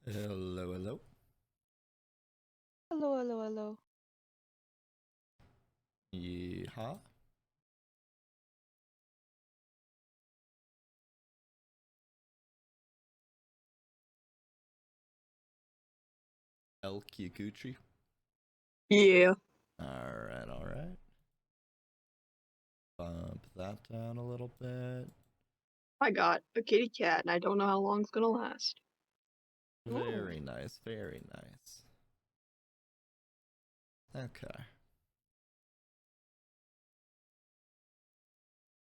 Hello, hello. Hello, hello, hello. Yeehaw. El Kikuchi. Yeah. Alright, alright. Bump that down a little bit. I got a kitty cat and I don't know how long it's gonna last. Very nice, very nice. Okay.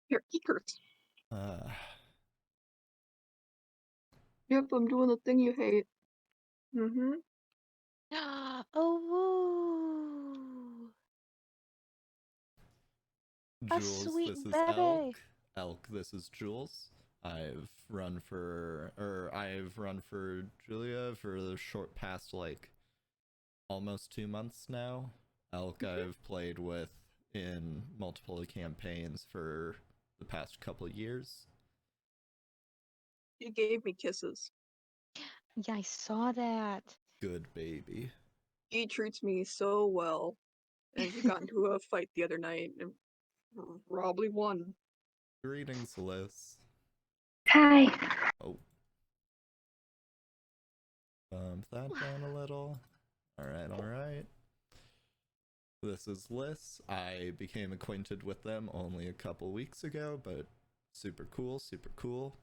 Here, Eekers. Uh, Yep, I'm doing the thing you hate. Mm-hmm. Oh, woo! A Jules, sweet this is baby. Elk. Elk, this is Jules. I've run for Julia for the short past like almost 2 months now. Elk I've played with in multiple campaigns for the past couple years. You gave me kisses. Yeah, I saw that. Good baby. He treats me so well. And we got into a fight the other night and probably won. Greetings, Liz. Hi. Oh, bump that down a little. Alright, alright. This is Liz. I became acquainted with them only a couple weeks ago, but super cool, super cool.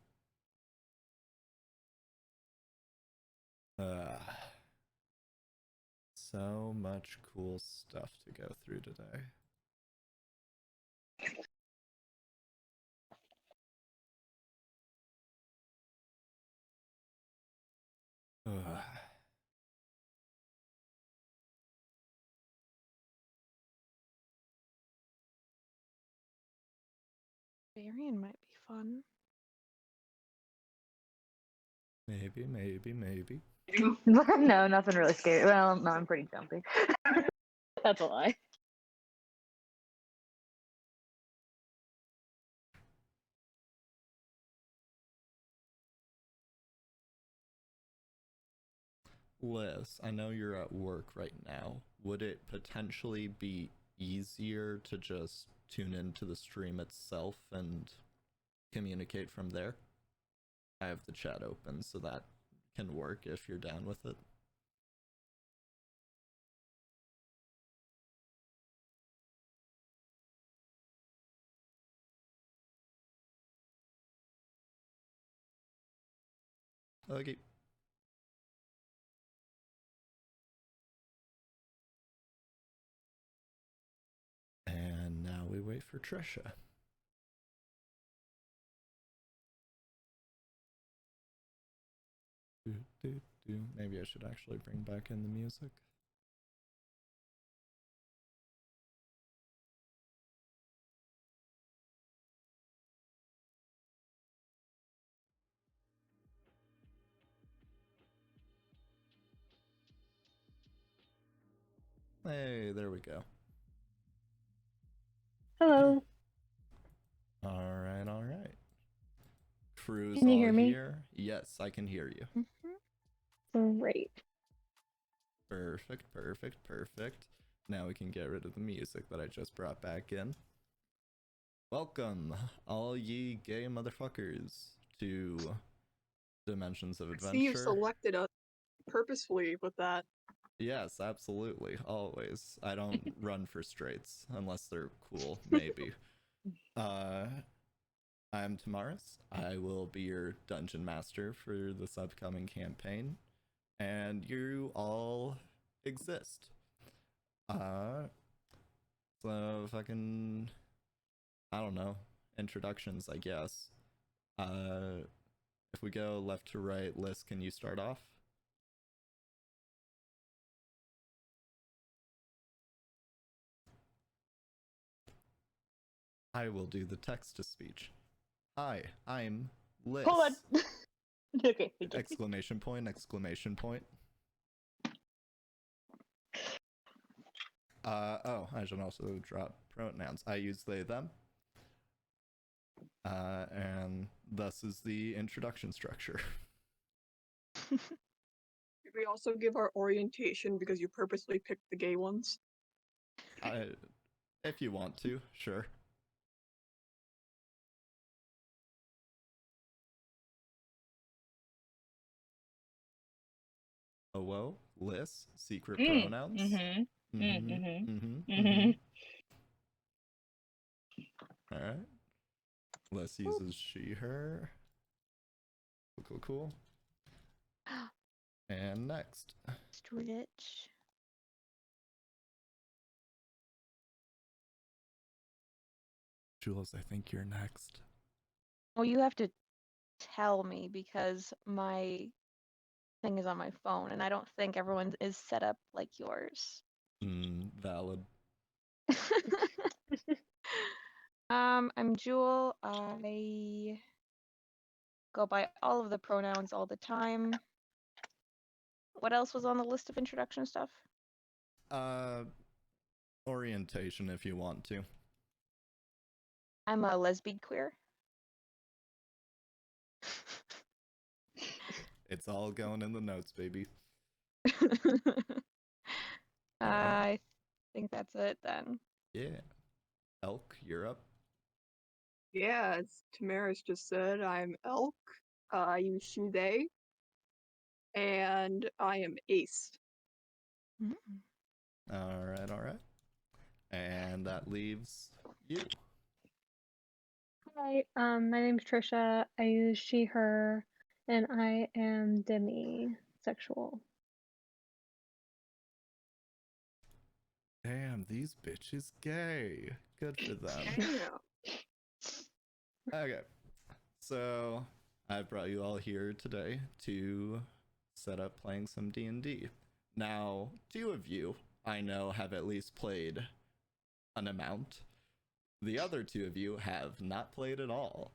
So much cool stuff to go through today. Varian might be fun. Maybe, maybe, maybe. No, nothing really scary. Well, no, I'm pretty jumpy. That's a lie. Liz, I know you're at work right now. Would it potentially be easier to just tune into the stream itself and communicate from there? I have the chat open, so that can work if you're down with it. Okay. And now we wait for Trisha. Maybe I should actually bring back in the music. Hey, there we go. Hello. All right. Crew's Can you all hear me? here. Yes, I can hear you. Great. Perfect, perfect, perfect. Now we can get rid of the music that I just brought back in. Welcome, all ye gay motherfuckers, to Dimensions of Adventure. See, you selected us purposefully with that. Yes, absolutely, always. I don't run for straights unless they're cool, maybe. I'm Tamaris. I will be your dungeon master for this upcoming campaign, and you all exist. So fucking, I don't know, introductions, I guess. If we go left to right, Liz, can you start off? I will do the text to speech. Hi, I'm Liz. Hold on. Okay. Exclamation point, exclamation point. Oh, I should also drop pronouns. I use they, them. And thus is the introduction structure. Should we also give our orientation because you purposely picked the gay ones? If you want to, sure. Oh, whoa, Liz, secret pronouns. Mm-hmm. Mm-hmm. Mm-hmm. Mm-hmm. Mm-hmm. All right. Liz uses she, her. Cool, cool. And next. Stritch. Jules, I think you're next. Oh, you have to tell me because my thing is on my phone and I don't think everyone is set up like yours. Valid. I'm Jewel. I go by all of the pronouns all the time. What else was on the list of introduction stuff? Orientation if you want to. I'm a lesbian queer. It's all going in the notes, baby. I think that's it then. Yeah. Elk, you're up. Yeah, as Tamaris just said, I'm Elk. I use she, they. And I am Ace. Mm. All right. And that leaves you. Hi, my name's Trisha. I use she, her, and I am demisexual. Damn, these bitches gay. Good for them. Yeah. Okay. So, I've brought you all here today to set up playing some D&D. Now, 2 of you, I know, have at least played an amount. The other 2 of you have not played at all.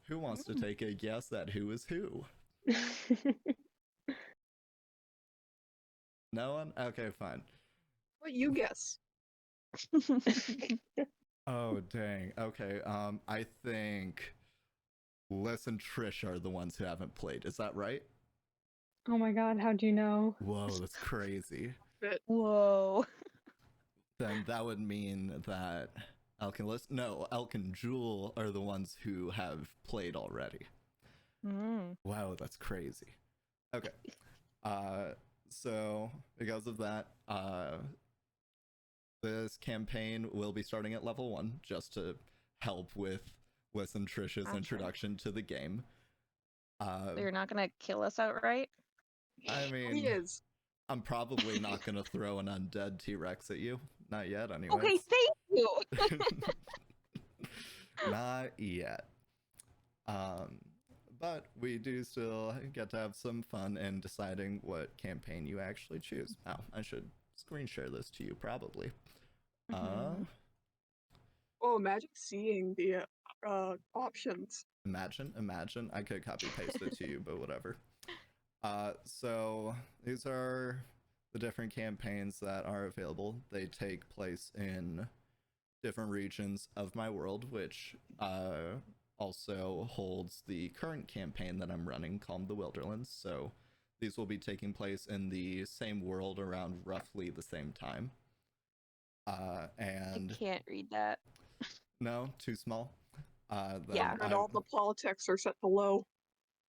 Who wants to take a guess at who is who? No one? Okay, fine. What you guess? Oh, dang. Okay, I think Les and Trish are the ones who haven't played. Is that right? Oh my god, how'd you know? Whoa, that's crazy. Whoa. Then that would mean that Elk and Jewel are the ones who have played already. Mm. Wow, that's crazy. Okay. So because of that, this campaign will be starting at level 1 just to help with Liz and Trish's Gotcha. introduction to the game. So you're not gonna kill us outright? I He mean, is. I'm probably not gonna throw an undead T-Rex at you. Not yet, anyways. Okay, thank you. Not yet. But we do still get to have some fun in deciding what campaign you actually choose. Oh, I should screen share this to you probably. Mhm. Oh, imagine seeing the options. Imagine. I could copy paste it to you, but whatever. So these are the different campaigns that are available. They take place in different regions of my world, which also holds the current campaign that I'm running called the Wilderlands. So these will be taking place in the same world around roughly the same time. And I can't read that. no, too small. Then Yeah. And all the politics are set below.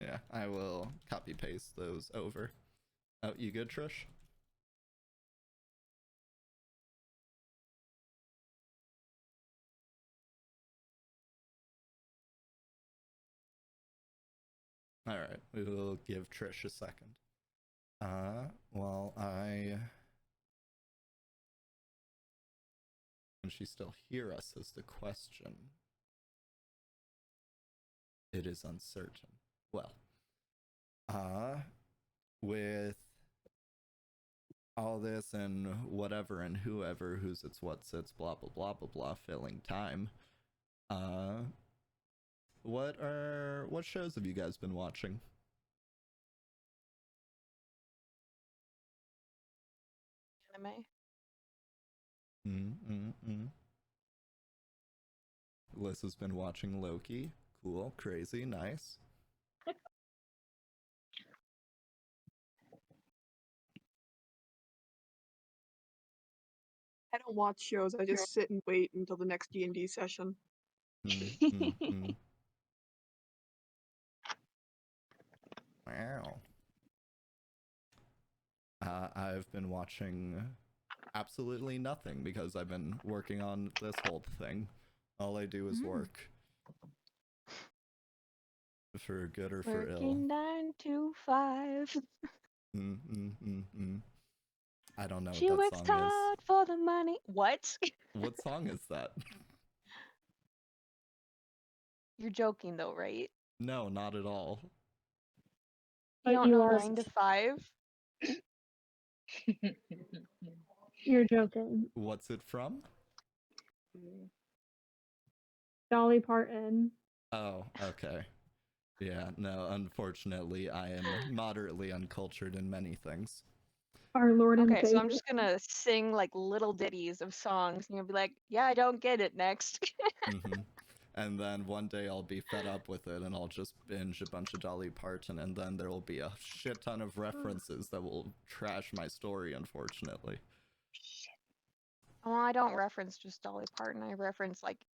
Yeah, I will copy paste those over. Oh, you good, Trish? All right, we will give Trish a second. Well, can she still hear us is the question. It is uncertain. Well, with all this and whatever and whoever, who's its, what's its, blah blah blah blah blah, filling time. What shows have you guys been watching? Anime. Liz has been watching Loki. Cool, crazy, nice. don't watch shows. I just sit and wait until the next D&D session. Wow. I've been watching absolutely nothing because I've been working on this whole thing. All I do is work. For good or for ill. Working 9 to 5. I don't know She what works that song hard for the money. What? is. What song is that? You're joking though, right? No, not at all. You don't you know are 9 to 5? you're joking. What's it from? Dolly Parton. Oh, okay. Yeah, no, unfortunately, I am moderately uncultured in many things. Our Lord and Okay, so Savior. I'm just gonna sing like little ditties of songs, and you'll be like, "Yeah, I don't get it." Next. And then one day I'll be fed up with it and I'll just binge a bunch of Dolly Parton, and then there will be a shit ton of references that will trash my story, unfortunately. Well, I don't reference just Dolly Parton. I reference like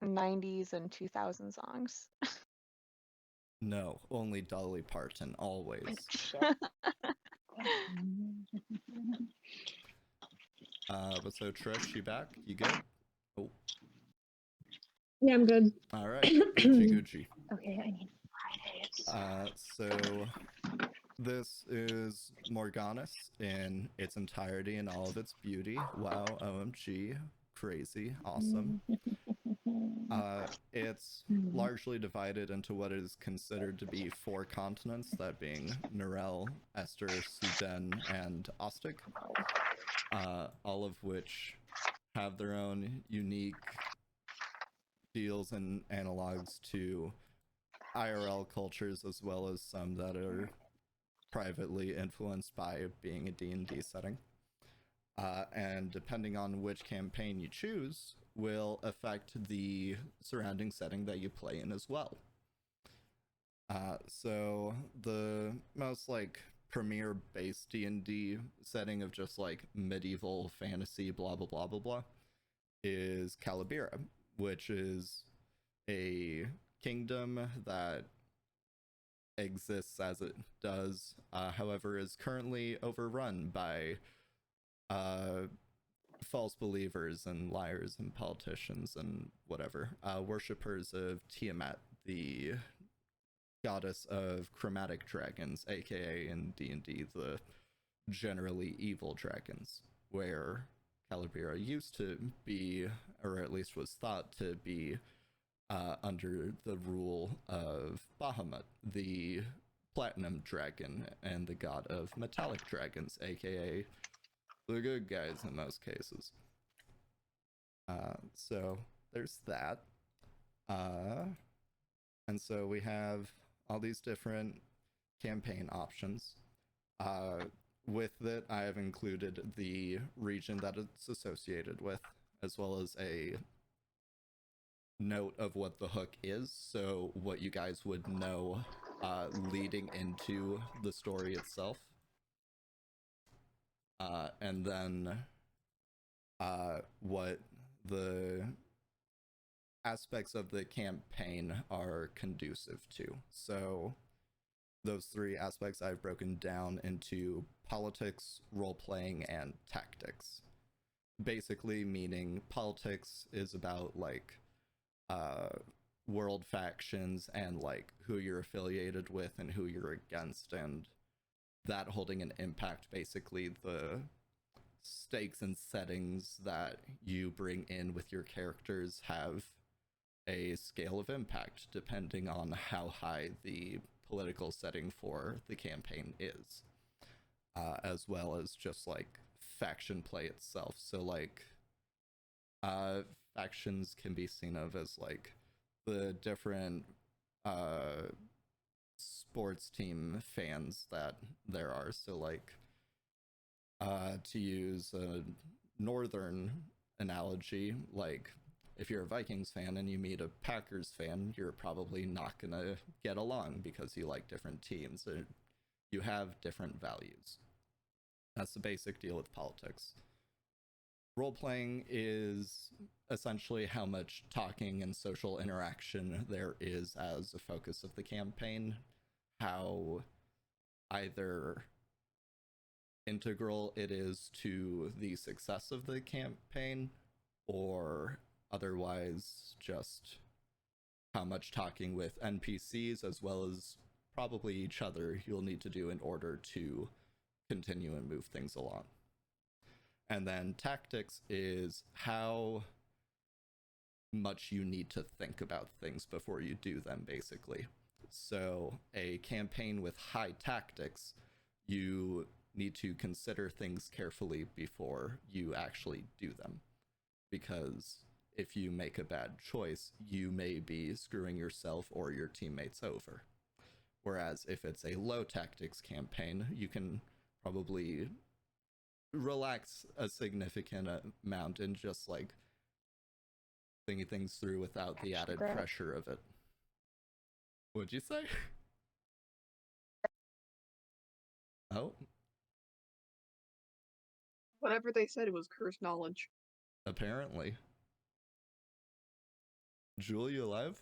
90s and 2000 songs. No, only Dolly Parton, always. But so Trish, you back? You good? Oh, Yeah, I'm good. all right. Gucci Gucci. Okay, I need Fridays. So this is Morganis in its entirety and all of its beauty. Wow, OMG, crazy, awesome. It's largely divided into what is considered to be 4 continents, that being Narelle, Esther, Suden, and Ostic, all of which have their own unique deals and analogs to IRL cultures, as well as some that are privately influenced by being a D&D setting. And depending on which campaign you choose will affect the surrounding setting that you play in as well. So the most like premier base D&D setting of just like medieval fantasy blah blah blah blah blah is Calibira, which is a kingdom that exists as it does, however is currently overrun by false believers and liars and politicians and whatever, worshippers of Tiamat, the goddess of chromatic dragons, aka in D&D the generally evil dragons, where Calibira used to be, or at least was thought to be, under the rule of Bahamut, the platinum dragon and the god of metallic dragons, aka the good guys in most cases. So there's that. And so we have all these different campaign options. With it, I have included the region that it's associated with, as well as a note of what the hook is, so what you guys would know leading into the story itself. And then what the aspects of the campaign are conducive to. So those 3 aspects I've broken down into politics, role-playing, and tactics. Basically meaning politics is about like world factions and like who you're affiliated with and who you're against, and that holding an impact. Basically the stakes and settings that you bring in with your characters have a scale of impact depending on how high the political setting for the campaign is, as well as just like faction play itself. So like factions can be seen of as like the different sports team fans that there are. So like to use a northern analogy, like if you're a Vikings fan and you meet a Packers fan, you're probably not gonna get along because you like different teams. You have different values. That's the basic deal with politics. Role playing is essentially how much talking and social interaction there is as a focus of the campaign, how either integral it is to the success of the campaign, or otherwise just how much talking with NPCs as well as probably each other you'll need to do in order to continue and move things along. And then tactics is how much you need to think about things before you do them, basically. So a campaign with high tactics, you need to consider things carefully before you actually do them. Because if you make a bad choice, you may be screwing yourself or your teammates over. Whereas if it's a low tactics campaign, you can probably relax a significant amount and just like thinking things through without the added Great. pressure of it. What'd you say? Oh, Whatever they said, it was cursed knowledge. apparently. Jewel, you alive?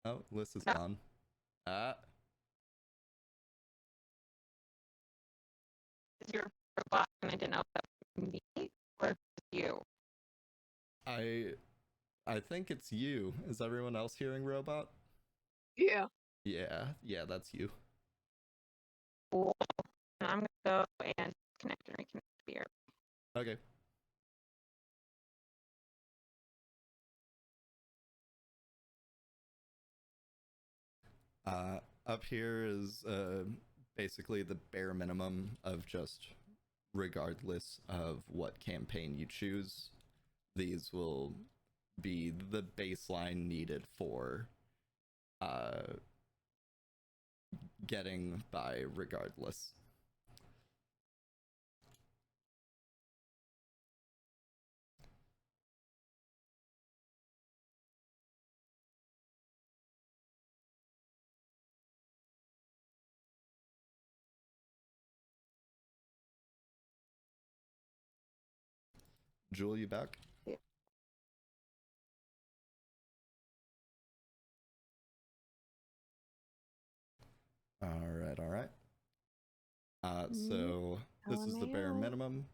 Oh, Liz is gone. Ah, Is your robot and I didn't know if that was me or if it's you. I think it's you. Is everyone else hearing robot? Yeah. Yeah, that's you. Cool. And I'm gonna go and connect and reconnect here. Okay. Up here is basically the bare minimum of just regardless of what campaign you choose, these will be the baseline needed for getting by regardless. Jewel, you back? Yeah. All right. So this is the bare LMAO. minimum.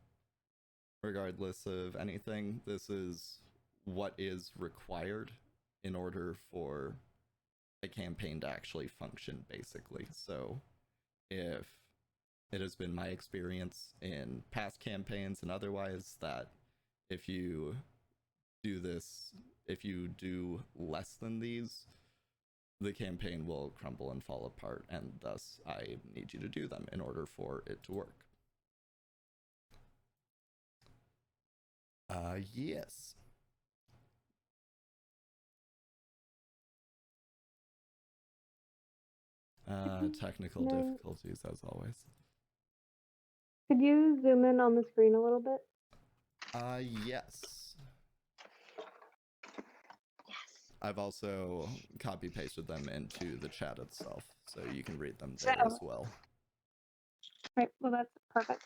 Regardless of anything, this is what is required in order for a campaign to actually function, basically. So if it has been my experience in past campaigns and otherwise that if you do this, if you do less than these, the campaign will crumble and fall apart, and thus I need you to do them in order for it to work. Yes. Technical No. difficulties as always. Could you zoom in on the screen a little bit? Yes. Yes. I've also copy pasted them into the chat itself, so you can read them there as well. Right. Well, that's perfect.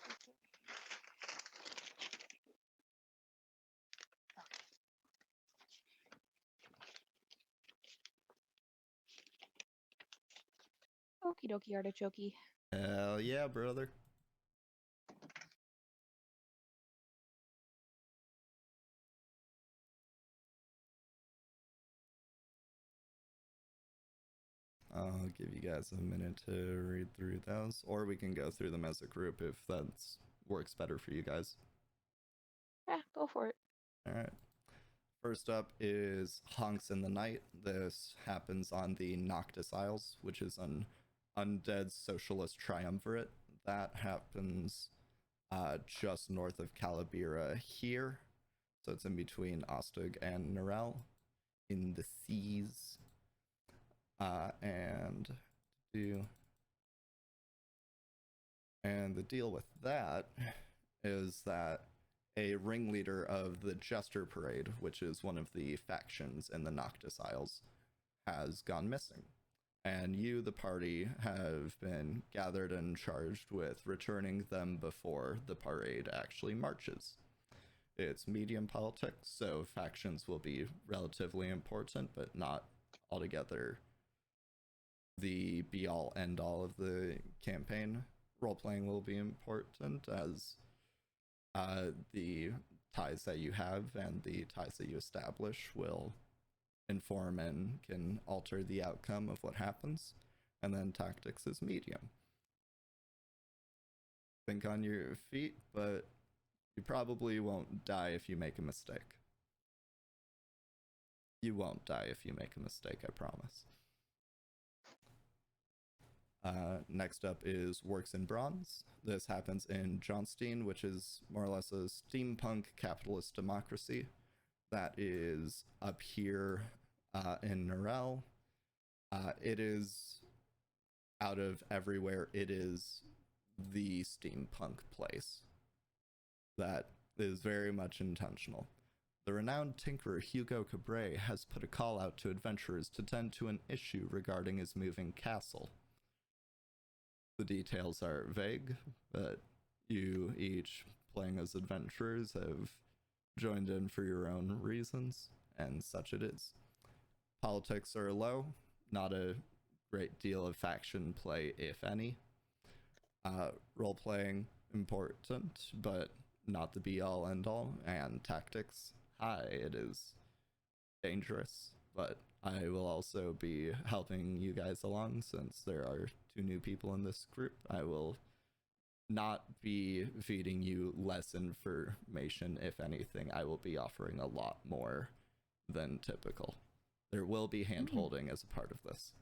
Okie dokie artichoke. Hell yeah, brother. I'll give you guys a minute to read through those, or we can go through them as a group if that works better for you guys. Yeah, go for it. All right. First up is Honks in the Night. This happens on the Noctis Isles, which is an undead socialist triumvirate that happens just north of Calibira here. So it's in between Ostug and Narelle in the seas. And the deal with that is that a ringleader of the Jester Parade, which is one of the factions in the Noctis Isles, has gone missing. and you, the party, have been gathered and charged with returning them before the parade actually marches. It's medium politics, so factions will be relatively important, but not altogether the be-all, end-all of the campaign. Role-playing will be important, as the ties that you have and the ties that you establish will inform and can alter the outcome of what happens. And then tactics is medium. Think on your feet, but you probably won't die if you make a mistake. You won't die if you make a mistake, I promise. Next up is Works in Bronze. This happens in Johnstein, which is more or less a steampunk capitalist democracy that is up here in Norel. It is, out of everywhere, it is the steampunk place. That is very much intentional. The renowned tinkerer Hugo Cabret has put a call out to adventurers to tend to an issue regarding his moving castle. The details are vague, but you each, playing as adventurers, have joined in for your own reasons, and such it is. Politics are low, not a great deal of faction play, if any. Role-playing, important, but not the be-all, end-all, and tactics, high. It is dangerous, but I will also be helping you guys along since there are 2 new people in this group. I will not be feeding you less information. If anything, I will be offering a lot more than typical. There will be hand-holding as a part of this.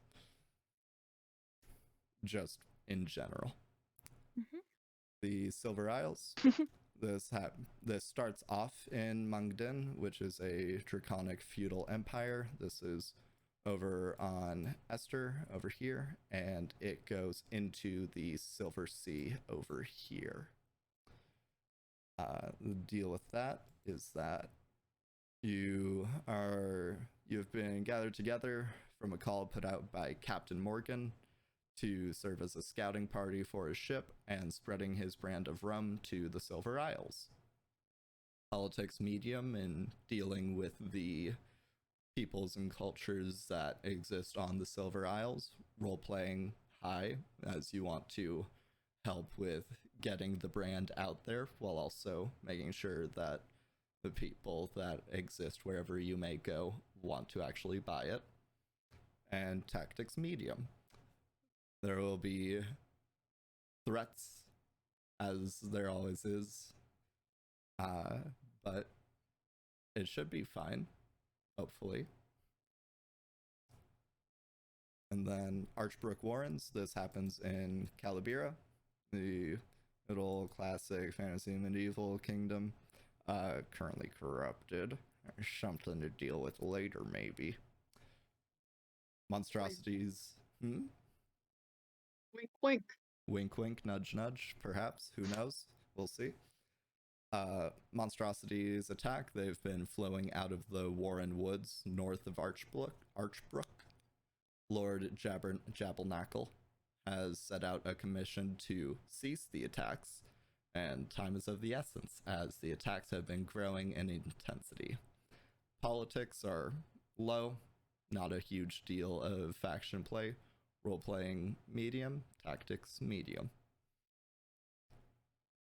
Just in general. The Silver Isles. This starts off in Mangdin, which is a draconic feudal empire. This is over on Esther over here, and it goes into the Silver Sea over here. The deal with that is that you've been gathered together from a call put out by Captain Morgan to serve as a scouting party for his ship and spreading his brand of rum to the Silver Isles. Politics medium in dealing with the peoples and cultures that exist on the Silver Isles. Role-playing high, as you want to help with getting the brand out there while also making sure that the people that exist wherever you may go want to actually buy it. And tactics medium. There will be threats, as there always is, but it should be fine, hopefully. And then Archbrook Warrens, this happens in Calibira, the little classic fantasy medieval kingdom, currently corrupted. Something to deal with later, maybe. Monstrosities. Wink, wink. Wink, wink, nudge, nudge, perhaps. Who knows? We'll see. Monstrosities attack. They've been flowing out of the Warren Woods north of Archbrook. Lord Jabbernacle has set out a commission to cease the attacks, and time is of the essence, as the attacks have been growing in intensity. Politics are low, not a huge deal of faction play. Role-playing medium, tactics medium.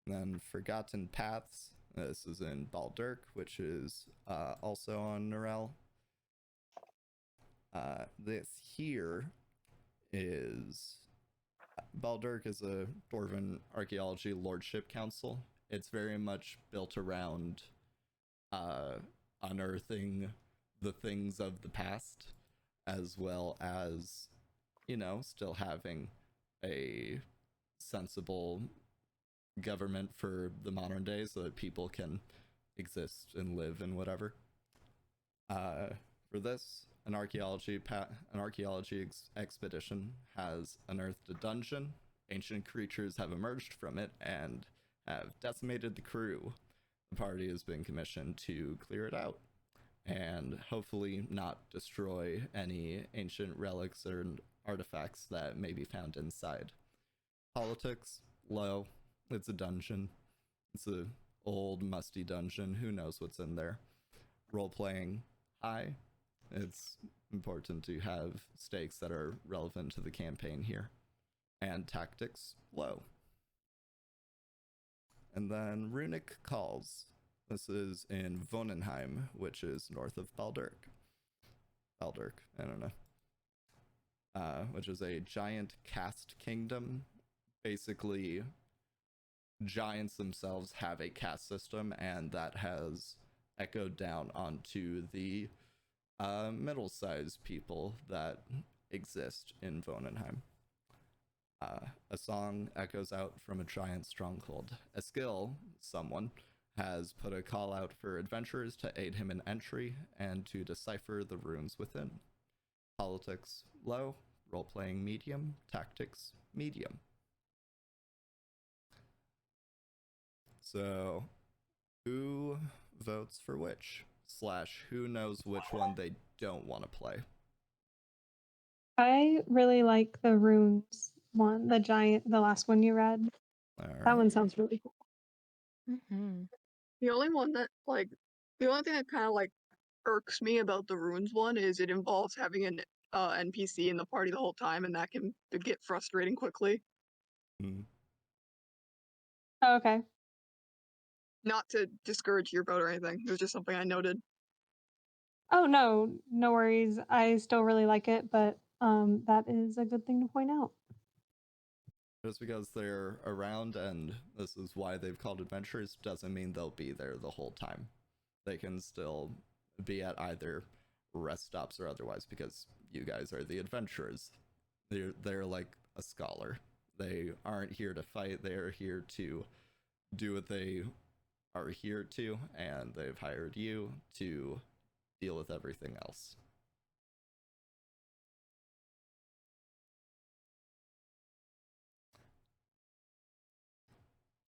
Then Forgotten Paths. This is in Baldirk, which is also on Norel. This here is... Baldirk is a Dwarven Archaeology Lordship Council. It's very much built around unearthing the things of the past, as well as, you know, still having a sensible government for the modern day so that people can exist and live and whatever. For this, an archaeology expedition has unearthed a dungeon. Ancient creatures have emerged from it and have decimated the crew. The party has been commissioned to clear it out. and hopefully not destroy any ancient relics or artifacts that may be found inside. Politics, low. It's a dungeon. It's a old musty dungeon. Who knows what's in there? Role playing, high. It's important to have stakes that are relevant to the campaign here. And tactics, low. And then Runic Calls. This is in Vonenheim, which is north of Baldurk. Baldurk, I don't know. Which is a giant caste kingdom. Basically, giants themselves have a caste system, and that has echoed down onto the middle-sized people that exist in Vonenheim. A song echoes out from a giant stronghold. Eskill, someone, has put a call out for adventurers to aid him in entry and to decipher the runes within. Politics, low. Role-playing, medium. Tactics, medium. So, who votes for which? / who knows which one they don't want to play? I really like the runes one, the last one you read. All That right. one sounds really cool. Mm-hmm. The only one that the only thing that kind of irks me about the runes one is it involves having an NPC in the party the whole time, and that can get frustrating quickly. Hmm. Oh, okay. Not to discourage your vote or anything. It was just something I noted. Oh no, no worries. I still really like it, but that is a good thing to point out. Just because they're around and this is why they've called adventurers doesn't mean they'll be there the whole time. They can still be at either rest stops or otherwise, because you guys are the adventurers. They're like a scholar. They aren't here to fight. They are here to do what they are here to, and they've hired you to deal with everything else.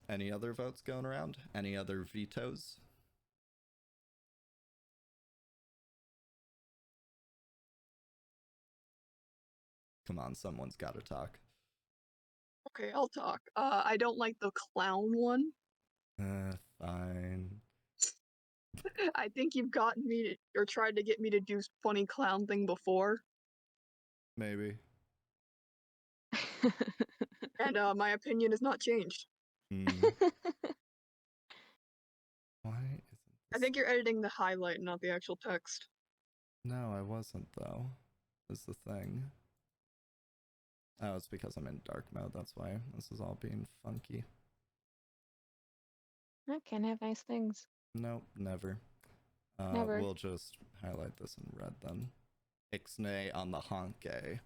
Any other votes going around? Any other vetoes? Come on, someone's got to talk. Okay, I'll talk. I don't like the clown one. Fine. I think you've gotten me or tried to get me to do funny clown thing before, Maybe. and my opinion has not changed. Why isn't I think you're editing the highlight, not the actual text. No, I wasn't, though. Is the thing. Oh, it's because I'm in dark mode, that's why this is all being funky. I can have nice things. Nope, never. Never. We'll just highlight this in red then. Ixnay on the honke.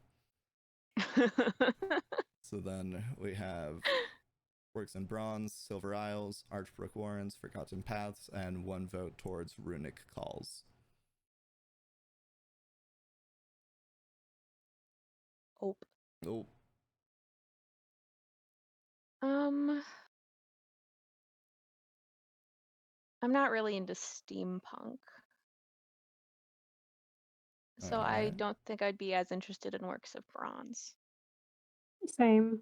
So then we have Works in Bronze, Silver Isles, Archbrook Warrens, Forgotten Paths, and 1 vote towards Runic Calls. Oh. Oh, I'm not really into steampunk. So I alright. don't think I'd be as interested in Works of Bronze. Same.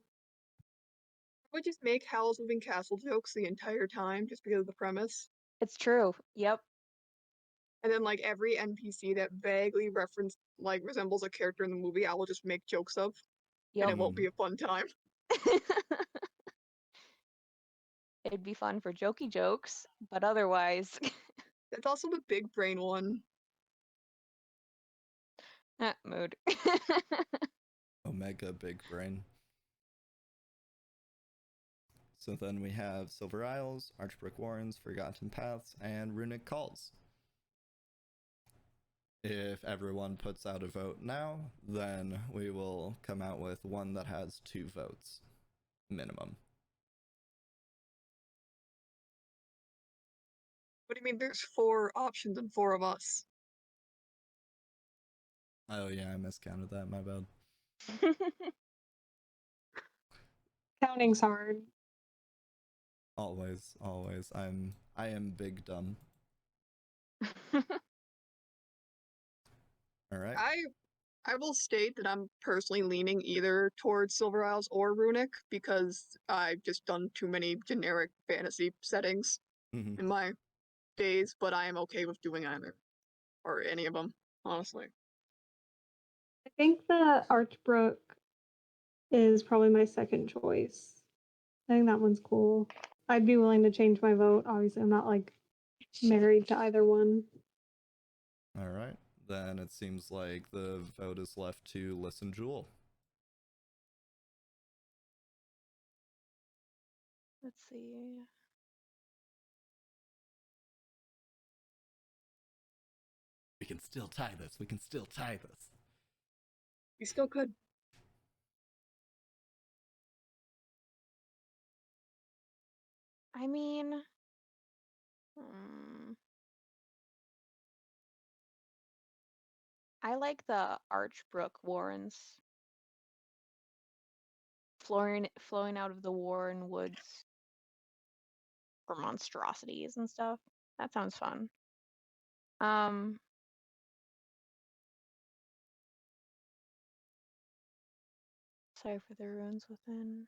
I would just make Howl's Moving Castle jokes the entire time just because of the premise. It's true. Yep. And then every NPC that vaguely resembles a character in the movie, I will just make jokes of. Yep. And it won't be a fun time. It'd be fun for jokey jokes, but otherwise. That's also the big brain one. Mood. Omega Big Brain. So then we have Silver Isles, Archbrook Warrens, Forgotten Paths, and Runic Calls. If everyone puts out a vote now, then we will come out with one that has 2 votes minimum. What do you mean there's 4 options and 4 of us? Oh yeah, I miscounted that, my bad. Counting's hard. Always. I am big dumb. All right. I will state that I'm personally leaning either towards Silver Isles or Runic because I've just done too many generic fantasy settings Mhm. in my days, but I am okay with doing either or any of them, honestly. I think the Archbrook is probably my second choice. I think that one's cool. I'd be willing to change my vote. Obviously, I'm not like married to either one. All right. Then it seems like the vote is left to Listen Jewel. Let's see. We can still tie this. We can still tie this. You still could. I mean, hmm, I like the Archbrook Warrens flowing out of the Warren Woods for monstrosities and stuff. That sounds fun. Sorry for the ruins within.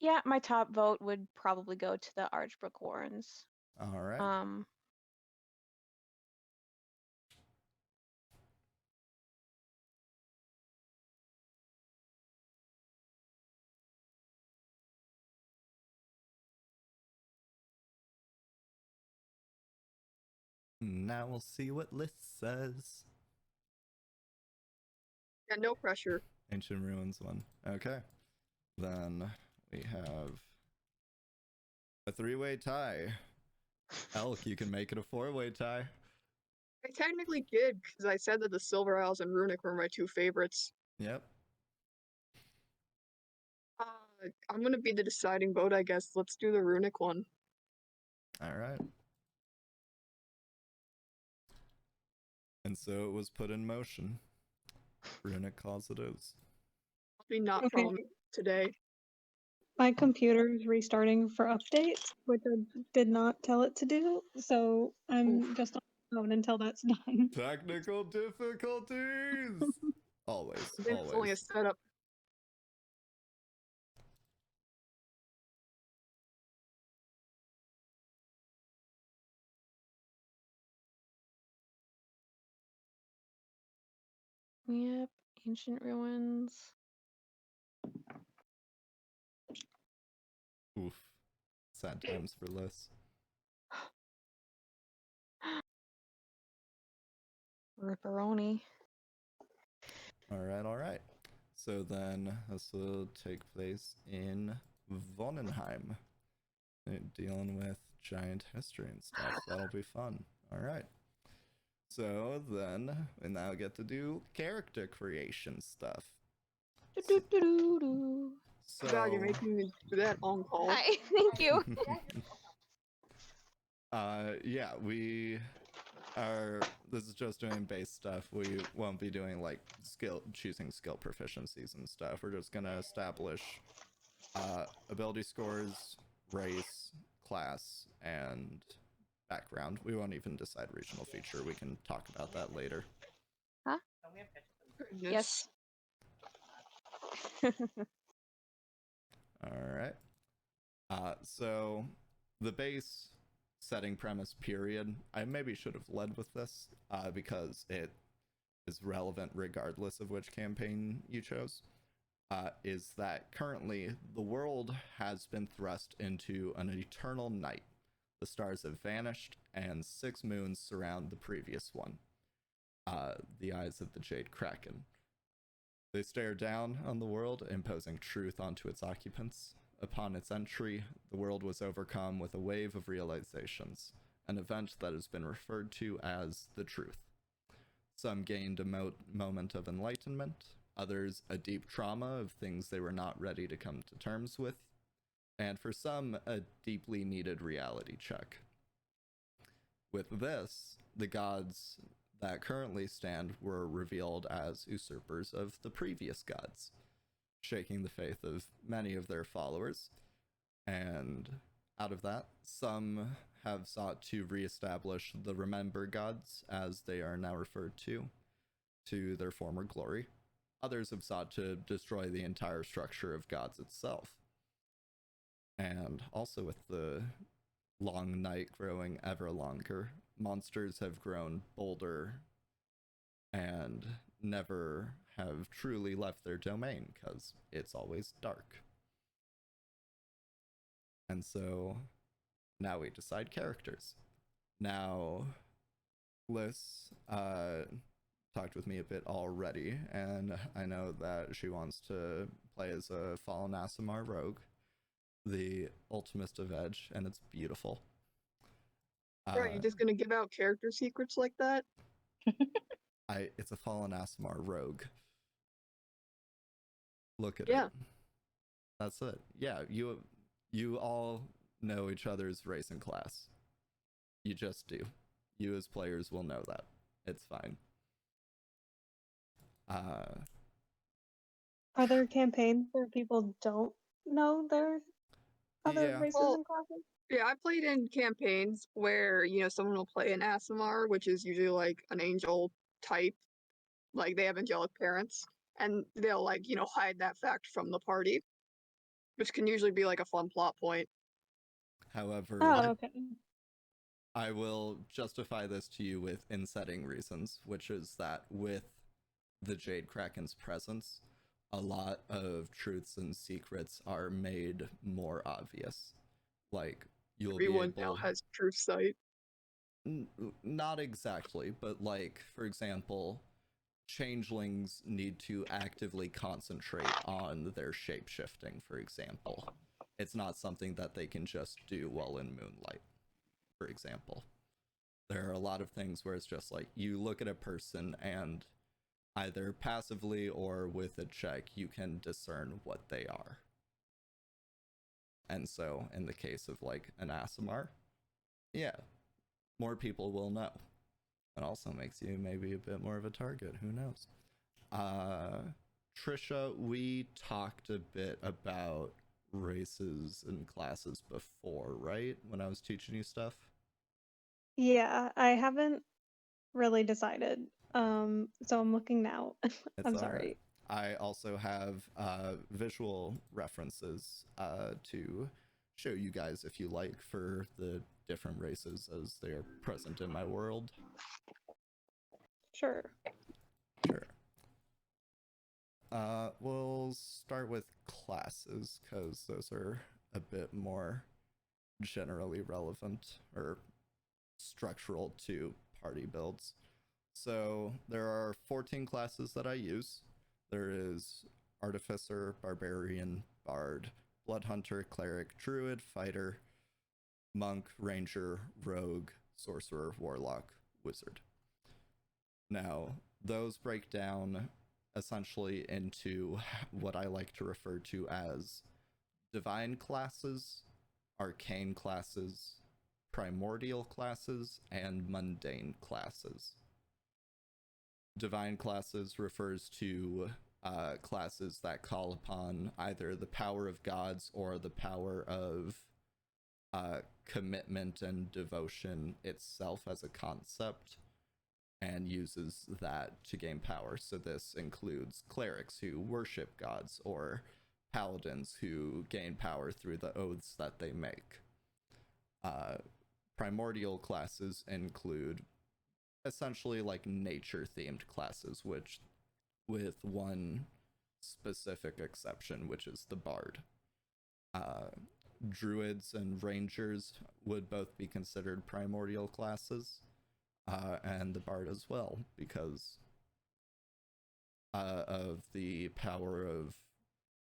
Yeah, my top vote would probably go to the Archbrook Warrens. All right. Now we'll see what list says. Yeah, no pressure. Ancient Ruins one. Okay. Then we have a 3-way tie. Elk, you can make it a 4-way tie. I technically did because I said that the Silver Isles and Runic were my two favorites. Yep. I'm gonna be the deciding vote, I guess. Let's do the Runic one. All right. And so it was put in motion. Runic calls it is. I'll be not Okay. from today. My computer is restarting for updates, which I did not tell it to do. So I'm just on the phone until that's done. Technical difficulties. Always. I think it's only a Always. setup. Yep, ancient ruins. Oof. Sad times for Liz. Ripperoni. All right, all right. So then this will take place in Vonenheim. Dealing with giant history and stuff. That'll be fun. All right. So then we now get to do character creation stuff. Do-do-do-do-do. So God, you're making me do that on call. Hi, thank you. yeah, we are. This is just doing base stuff. We won't be doing like choosing skill proficiencies and stuff. We're just gonna establish ability scores, race, class, and background. We won't even decide regional feature. We can talk about that later. Goodness. Yes. All right. So the base setting premise period, I maybe should have led with this because it is relevant regardless of which campaign you chose, is that currently the world has been thrust into an eternal night. The stars have vanished, and 6 moons surround the previous one, the eyes of the Jade Kraken. They stare down on the world, imposing truth onto its occupants. Upon its entry, the world was overcome with a wave of realizations, an event that has been referred to as the truth. Some gained a moment of enlightenment, others a deep trauma of things they were not ready to come to terms with, and for some, a deeply needed reality check. With this, the gods that currently stand were revealed as usurpers of the previous gods, shaking the faith of many of their followers. And out of that, some have sought to reestablish the Remember gods, as they are now referred to their former glory. Others have sought to destroy the entire structure of gods itself. And also, with the long night growing ever longer, monsters have grown bolder and never have truly left their domain, because it's always dark. And so now we decide characters. Now, Liz talked with me a bit already, and I know that she wants to play as a Fallen Aasimar rogue, the ultimate of Edge, and it's beautiful. Are you just gonna give out character secrets like that? It's a Fallen Aasimar rogue. Look at Yeah. it. That's it. Yeah, you all know each other's race and class. You just do. You as players will know that. It's fine. Are there campaigns where people don't know their other Yeah. races Well, and classes? Yeah, I played in campaigns where, someone will play an Aasimar, which is usually like an angel type, like they have angelic parents, and they'll hide that fact from the party, which can usually be like a fun plot point. However, Oh, okay. I will justify this to you with in-setting reasons, which is that with the Jade Kraken's presence, a lot of truths and secrets are made more obvious. Like, you'll Everyone be now able... has truth sight. Not exactly, but like, for example, changelings need to actively concentrate on their shape-shifting, for example. It's not something that they can just do while in moonlight, for example. There are a lot of things where it's just like, you look at a person and either passively or with a check, you can discern what they are. And so, in the case of like an Aasimar, yeah, more people will know. It also makes you maybe a bit more of a target, who knows? Trisha, we talked a bit about races and classes before, right? When I was teaching you stuff? Yeah, I haven't really decided. So I'm looking now. It's I'm all sorry. right. I also have visual references to show you guys if you like for the different races as they are present in my world. Sure. Sure. We'll start with classes because those are a bit more generally relevant or structural to party builds. So there are 14 classes that I use. There is Artificer, Barbarian, Bard, Blood Hunter, Cleric, Druid, Fighter, Monk, Ranger, Rogue, Sorcerer, Warlock, Wizard. Now, those break down essentially into what I like to refer to as Divine classes, Arcane classes, Primordial classes, and Mundane classes. Divine classes refers to classes that call upon either the power of gods or the power of commitment and devotion itself as a concept, and uses that to gain power. So this includes clerics who worship gods, or paladins who gain power through the oaths that they make. Primordial classes include essentially like nature themed classes, which with one specific exception, which is the bard. Druids and rangers would both be considered primordial classes, and the bard as well, because of the power of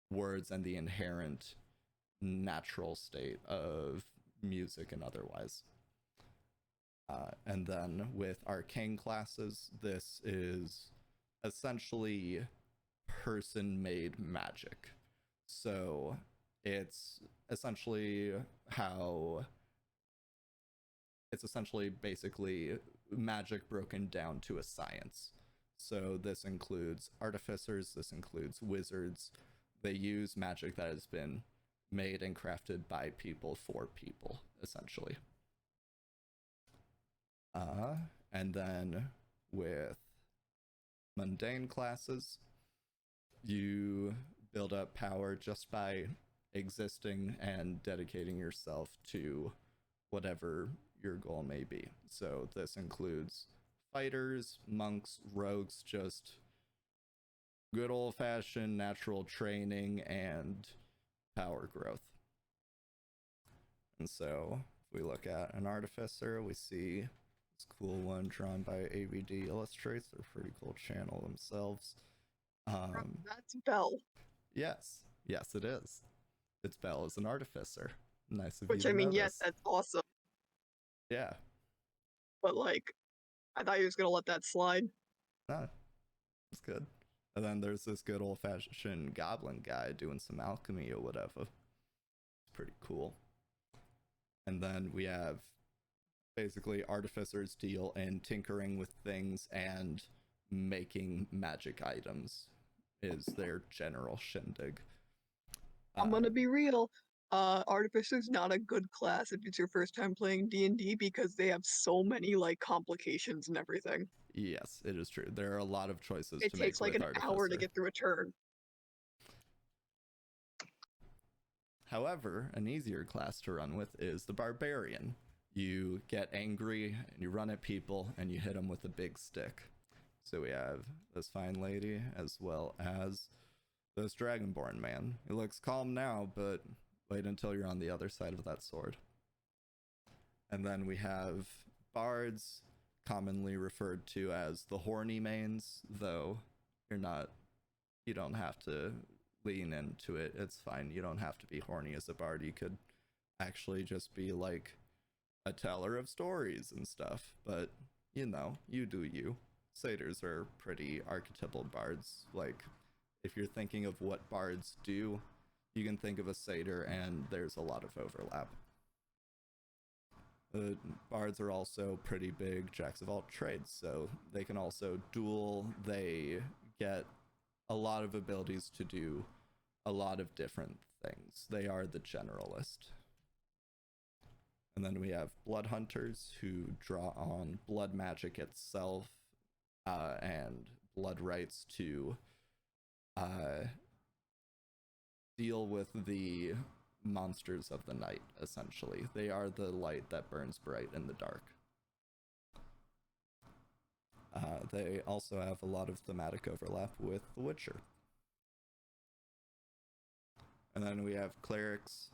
words and the inherent natural state of music and otherwise. And then with arcane classes, this is essentially person-made magic. So it's essentially basically magic broken down to a science. So this includes artificers, this includes wizards. They use magic that has been made and crafted by people for people, essentially. And then with mundane classes, you build up power just by existing and dedicating yourself to whatever your goal may be. So this includes fighters, monks, rogues, just good old-fashioned natural training and power growth. And so if we look at an artificer, we see this cool one drawn by ABD Illustrates. They're a pretty cool channel themselves. That's Belle. Yes, it is. It's Belle as an artificer. Nice of Which, you I to mean, notice. yes, that's awesome. Yeah, But, like, I thought you was gonna let that slide. no, it's good. And then there's this good old-fashioned goblin guy doing some alchemy or whatever. It's pretty cool. And then we have basically artificers deal in tinkering with things and making magic items is their general shindig. I'm gonna be real. Artificer's not a good class if it's your first time playing D&D because they have so many, like, complications and everything. Yes, it is true. There are a lot of choices It to takes make like with an hour to artificer. get through a turn. However, an easier class to run with is the barbarian. You get angry and you run at people and you hit them with a big stick. So we have this fine lady as well as this dragonborn man. He looks calm now, but wait until you're on the other side of that sword. And then we have bards, commonly referred to as the horny mains, though you don't have to lean into it. It's fine. You don't have to be horny as a bard. You could actually just be like a teller of stories and stuff, but you know, you do you. Satyrs are pretty archetypal bards. Like, if you're thinking of what bards do, you can think of a satyr and there's a lot of overlap. The bards are also pretty big jacks of all trades, so they can also duel. They get a lot of abilities to do a lot of different things. They are the generalist. And then we have blood hunters who draw on blood magic itself and blood rites to deal with the monsters of the night, essentially. They are the light that burns bright in the dark. They also have a lot of thematic overlap with The Witcher. And then we have clerics,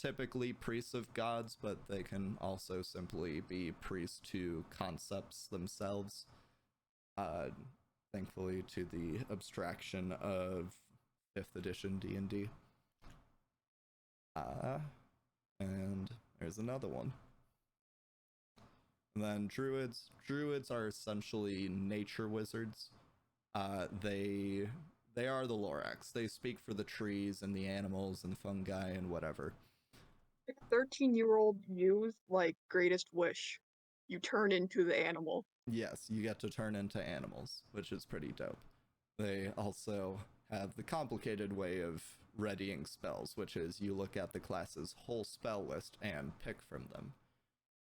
typically priests of gods, but they can also simply be priests to concepts themselves. Thankfully to the abstraction of 5th edition D&D. And there's another one. And then druids. Druids are essentially nature wizards. They are the Lorax. They speak for the trees and the animals and the fungi and whatever. 13-year-old use like greatest wish. You turn into the animal. Yes, you get to turn into animals, which is pretty dope. They also have the complicated way of readying spells, which is you look at the class's whole spell list and pick from them,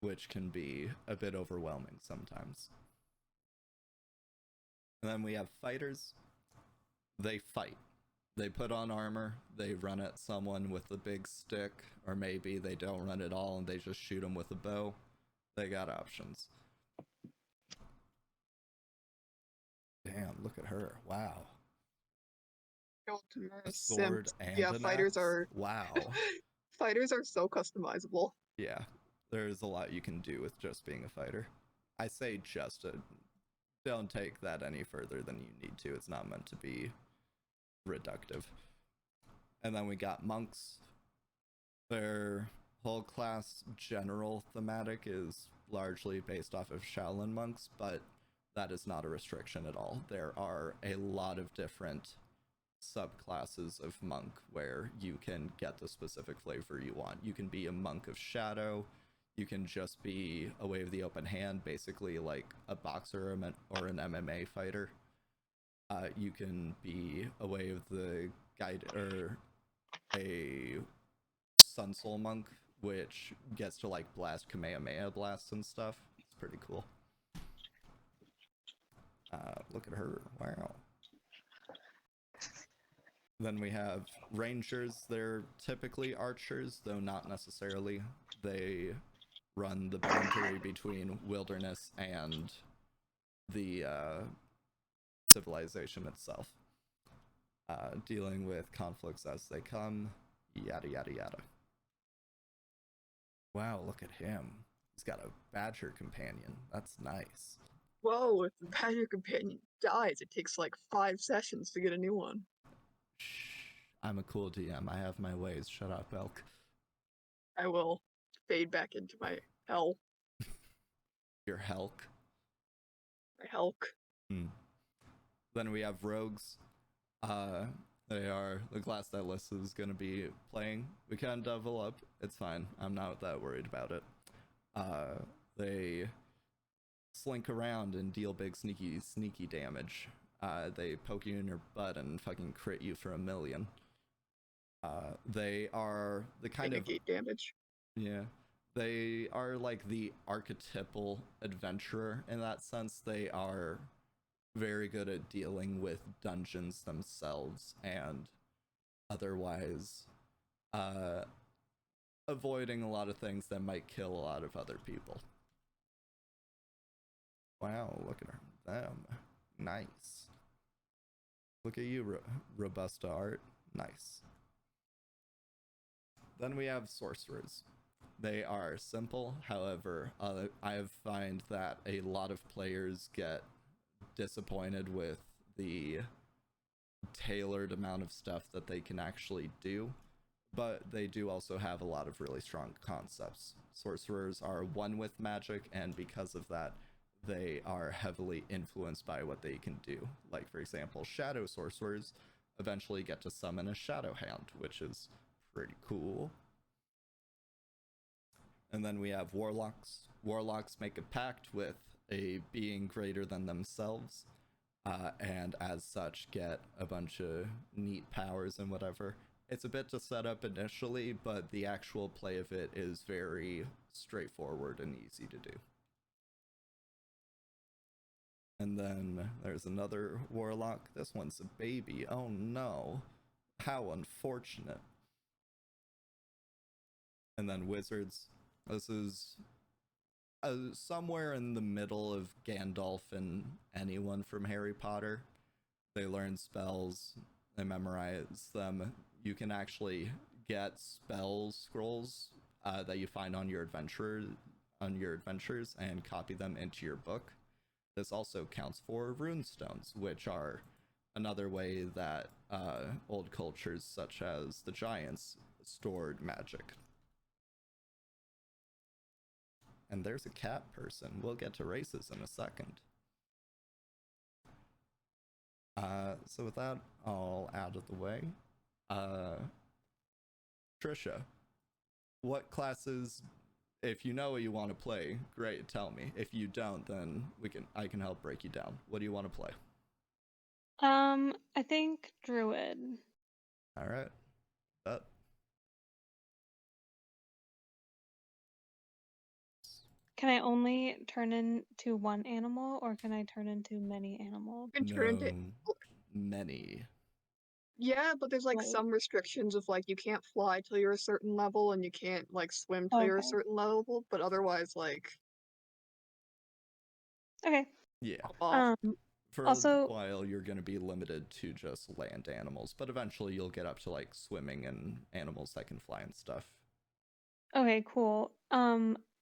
which can be a bit overwhelming sometimes. And then we have fighters. They fight. They put on armor, they run at someone with a big stick, or maybe they don't run at all and they just shoot them with a bow. They got options. Damn, look at her. Wow. A sword and yeah, an fighters axe? are Wow. fighters are so customizable. Yeah, there's a lot you can do with just being a fighter. I say just don't take that any further than you need to. It's not meant to be reductive. And then we got monks. Their whole class general thematic is largely based off of Shaolin monks, but that is not a restriction at all. There are a lot of different subclasses of monk where you can get the specific flavor you want. You can be a monk of shadow. You can just be a way of the open hand, basically like a boxer or an MMA fighter. You can be a way of the guide or a Sun Soul monk, which gets to like blast Kamehameha blasts and stuff. It's pretty cool. Look at her. Wow. Then we have rangers. They're typically archers, though not necessarily. They run the boundary between wilderness and the civilization itself. Dealing with conflicts as they come, yada yada yada. Wow, look at him. He's got a badger companion. That's nice. Whoa, if the badger companion dies, it takes like 5 sessions to get a new one. Shh. I'm a cool DM. I have my ways. Shut up, Elk. I will fade back into my hell. Your Helk. My helk. Then we have rogues. They are the class that Liz is going to be playing. We can double up. It's fine. I'm not that worried about it. They slink around and deal big sneaky damage. They poke you in your butt and fucking crit you for 1 million. They are the kind of negate damage. Yeah. They are like the archetypal adventurer in that sense. They are very good at dealing with dungeons themselves and otherwise avoiding a lot of things that might kill a lot of other people. Wow, look at them. Nice. Look at you, Robusta art. Nice. Then we have sorcerers. They are simple, however, I find that a lot of players get disappointed with the tailored amount of stuff that they can actually do, but they do also have a lot of really strong concepts. Sorcerers are one with magic, and because of that, they are heavily influenced by what they can do. Like, for example, shadow sorcerers eventually get to summon a shadow hand, which is pretty cool. And then we have warlocks. Warlocks make a pact with a being greater than themselves, and as such get a bunch of neat powers and whatever. It's a bit to set up initially, but the actual play of it is very straightforward and easy to do. And then there's another warlock. This one's a baby. Oh no. How unfortunate. And then wizards. This is somewhere in the middle of Gandalf and anyone from Harry Potter. They learn spells, they memorize them. You can actually get spell scrolls that you find on your adventures and copy them into your book. This also counts for runestones, which are another way that old cultures such as the Giants stored magic. And there's a cat person. We'll get to races in a second. So with that all out of the way, Trisha, what classes, if you know what you want to play, great, tell me. If you don't, then I can help break you down. What do you want to play? I think Druid. All right. Bet. Can I only turn into one animal, or can I turn into many animals? You can turn into many. Yeah, but there's like Right. some restrictions of like you can't fly till you're a certain level and you can't like swim till you're a Okay. certain level, but otherwise like Okay. Yeah. For also- a while, you're going to be limited to just land animals, but eventually you'll get up to like swimming and animals that can fly and stuff. Okay, cool.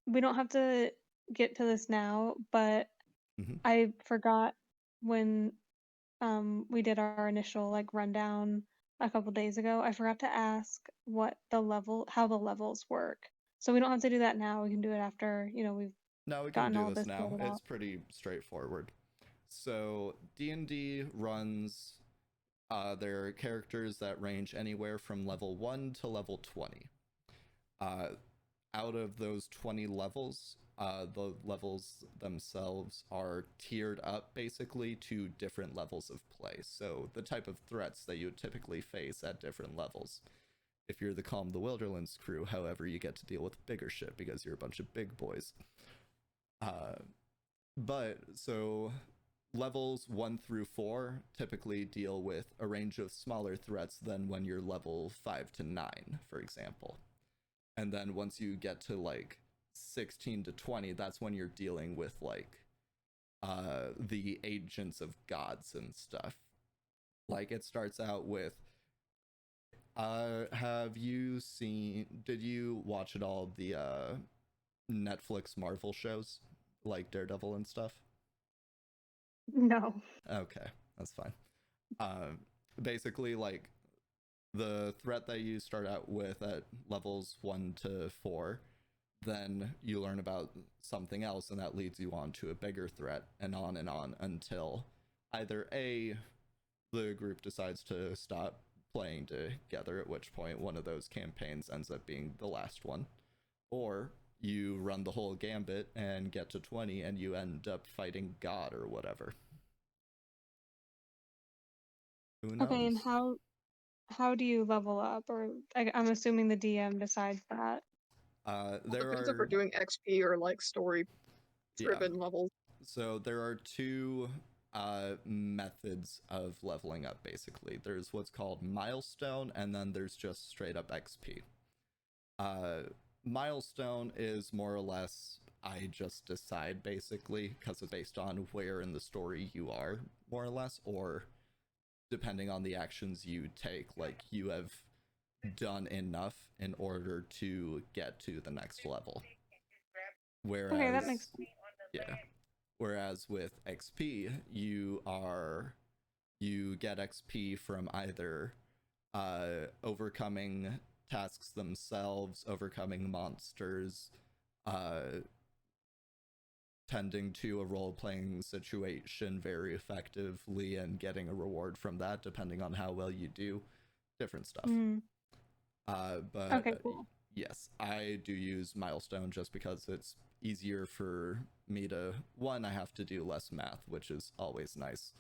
We don't have to get to this now, but Mhm. I forgot when we did our initial like rundown a couple days ago. I forgot to ask how the levels work. So we don't have to do that now. We can do it after, we've No, we can gotten all do this this now. sorted It's out. pretty straightforward. So D&D runs their characters that range anywhere from level 1 to level 20. Out of those 20 levels, the levels themselves are tiered up basically to different levels of play. So the type of threats that you would typically face at different levels. If you're the Calm the Wilderlands crew, however, you get to deal with bigger shit because you're a bunch of big boys. But so levels 1 through 4 typically deal with a range of smaller threats than when you're level 5 to 9, for example. And then once you get to like 16 to 20, that's when you're dealing with like the agents of gods and stuff. Like it starts out with did you watch at all the Netflix Marvel shows like Daredevil and stuff? No. Okay, that's fine. Basically, like the threat that you start out with at levels 1 to 4, then you learn about something else, and that leads you on to a bigger threat, and on until either A, the group decides to stop playing together, at which point one of those campaigns ends up being the last one, or you run the whole gambit and get to 20 and you end up fighting God or whatever. Who knows? Okay, and how do you level up? Or I'm assuming the DM decides that. There Depends if are we're doing XP or like story-driven levels. So there are two methods of leveling up, basically. There's what's called milestone, and then there's just straight up XP. Milestone is more or less I just decide, basically, because it's based on where in the story you are, more or less, or depending on the actions you take, like you have done enough in order to get to the next level. Whereas, Okay, that makes sense. yeah. Whereas with XP, you get XP from either overcoming tasks themselves, overcoming monsters, tending to a role-playing situation very effectively and getting a reward from that, depending on how well you do. Different stuff. But Okay, cool. yes, I do use milestone just because it's easier for me to, one, I have to do less math, which is always nice,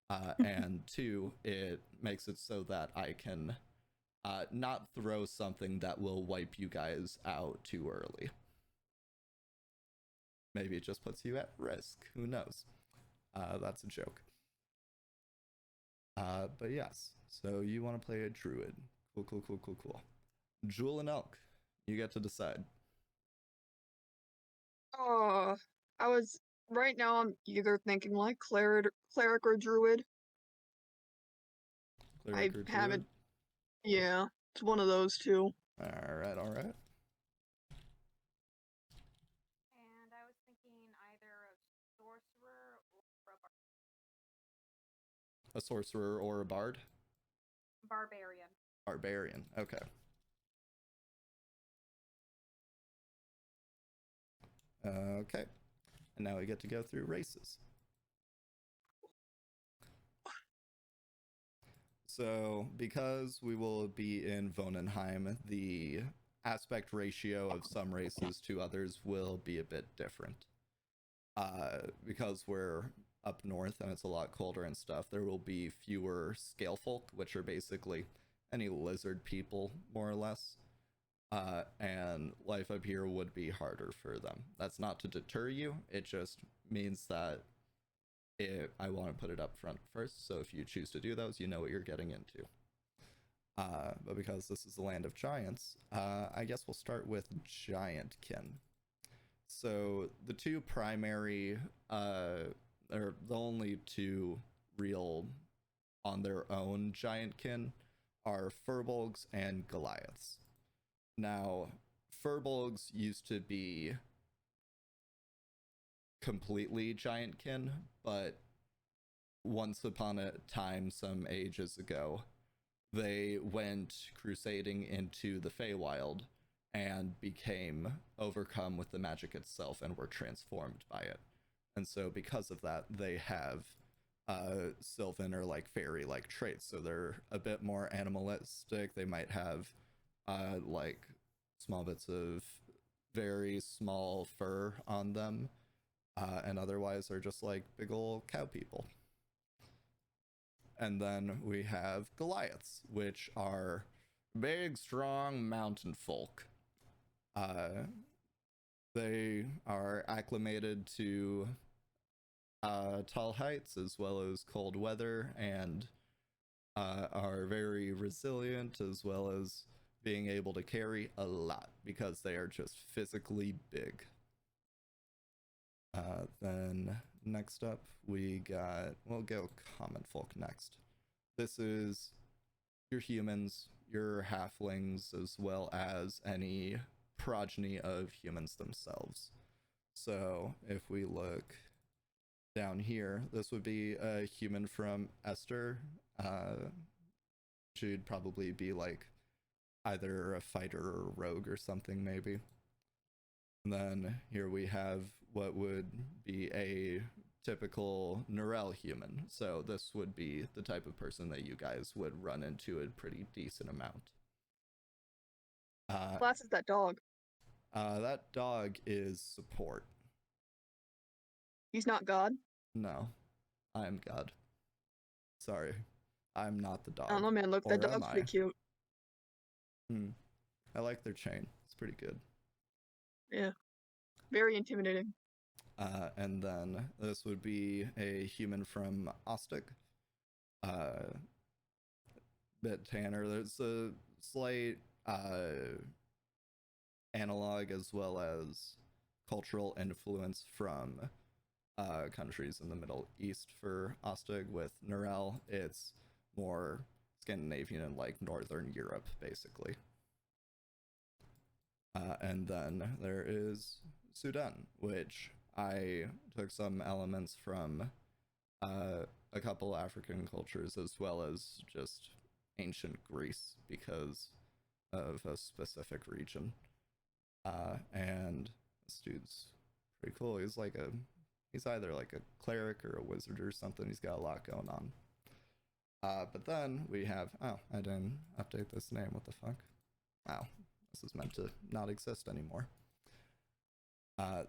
and two, it makes it so that I can not throw something that will wipe you guys out too early. Maybe it just puts you at risk, who knows. That's a joke. But yes, so you want to play a druid. Cool. Jewel and Elk, you get to decide. Right now I'm either thinking like cleric or druid. Cleric or druid? haven't. Yeah, it's one of those two. All right. And I was thinking either a sorcerer or a A sorcerer or a bard? barbarian. Barbarian, okay. Okay, and now we get to go through races. So, because we will be in Vonenheim, the aspect ratio of some races to others will be a bit different. Because we're up north and it's a lot colder and stuff, there will be fewer scale folk, which are basically any lizard people, more or less. And life up here would be harder for them. That's not to deter you, it just means that I want to put it up front first, so if you choose to do those, you know what you're getting into. But because this is the land of giants, I guess we'll start with Giantkin. So the two primary, or the only two real on their own Giantkin are Furbolgs and Goliaths. Now, Furbolgs used to be completely Giantkin, but once upon a time, some ages ago, they went crusading into the Feywild and became overcome with the magic itself and were transformed by it. And so because of that, they have sylvan or like fairy like traits, so they're a bit more animalistic. They might have like small bits of very small fur on them, and otherwise are just like big ol' cow people. And then we have Goliaths, which are big, strong mountain folk. They are acclimated to tall heights as well as cold weather, and are very resilient, as well as being able to carry a lot because they are just physically big. Then next up, we'll go common folk next. This is your humans, your halflings, as well as any progeny of humans themselves. So if we look down here, this would be a human from Esther. She'd probably be like either a fighter or a rogue or something, maybe. And then here we have what would be a typical Norel human. So this would be the type of person that you guys would run into a pretty decent amount. Class is that dog. That dog is support. He's not God. No, I am God. Sorry, I'm not the dog. I don't know, man. Look, that Or am dog's pretty I? cute. I like their chain. It's pretty good. Yeah. Very intimidating. And then this would be a human from Ostic. Bit tanner. There's a slight analog as well as cultural influence from countries in the Middle East for Ostig. With Norel, it's more Scandinavian and like Northern Europe, basically. And then there is Sudan, which I took some elements from a couple African cultures as well as just ancient Greece because of a specific region. And this dude's pretty cool. He's either like a cleric or a wizard or something. He's got a lot going on. But then we have, I didn't update this name. What the fuck? Wow, this is meant to not exist anymore.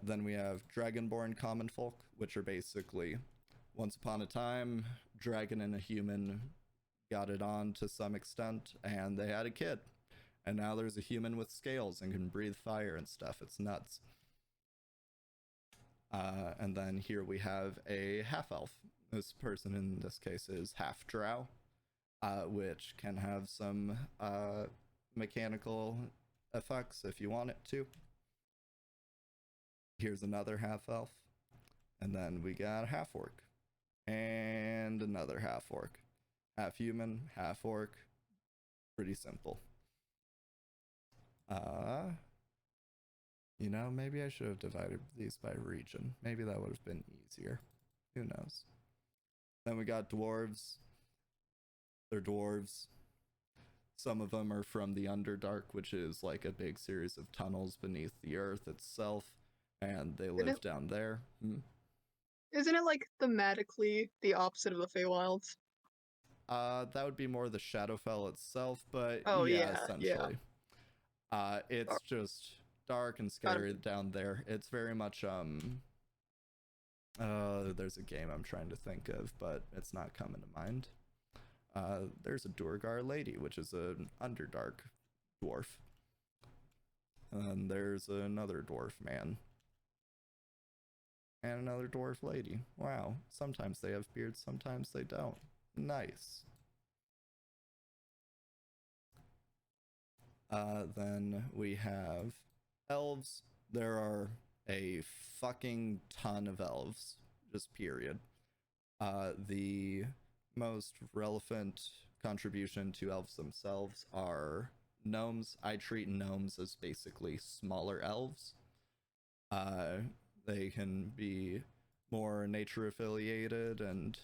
Then we have Dragonborn common folk, which are basically, once upon a time, dragon and a human got it on to some extent, and they had a kid. And now there's a human with scales and can breathe fire and stuff. It's nuts. And then here we have a half-elf. This person in this case is half-drow, which can have some mechanical effects if you want it to. Here's another half-elf. And then we got a half-orc. And another half-orc. Half-human, half-orc. Pretty simple. You know, maybe I should have divided these by region. Maybe that would have been easier. Who knows? Then we got dwarves. They're dwarves. Some of them are from the Underdark, which is like a big series of tunnels beneath the earth itself, and they live down there. Isn't it like thematically the opposite of the Feywilds? That would be more the Shadowfell itself, but yeah, essentially. It's just dark and scary down there. It's very much there's a game I'm trying to think of, but it's not coming to mind. There's a Duergar lady, which is an Underdark dwarf. And there's another dwarf man. And another dwarf lady. Wow. Sometimes they have beards, sometimes they don't. Nice. Then we have elves. There are a fucking ton of elves, just period. The most relevant contribution to elves themselves are gnomes. I treat gnomes as basically smaller elves. They can be more nature affiliated and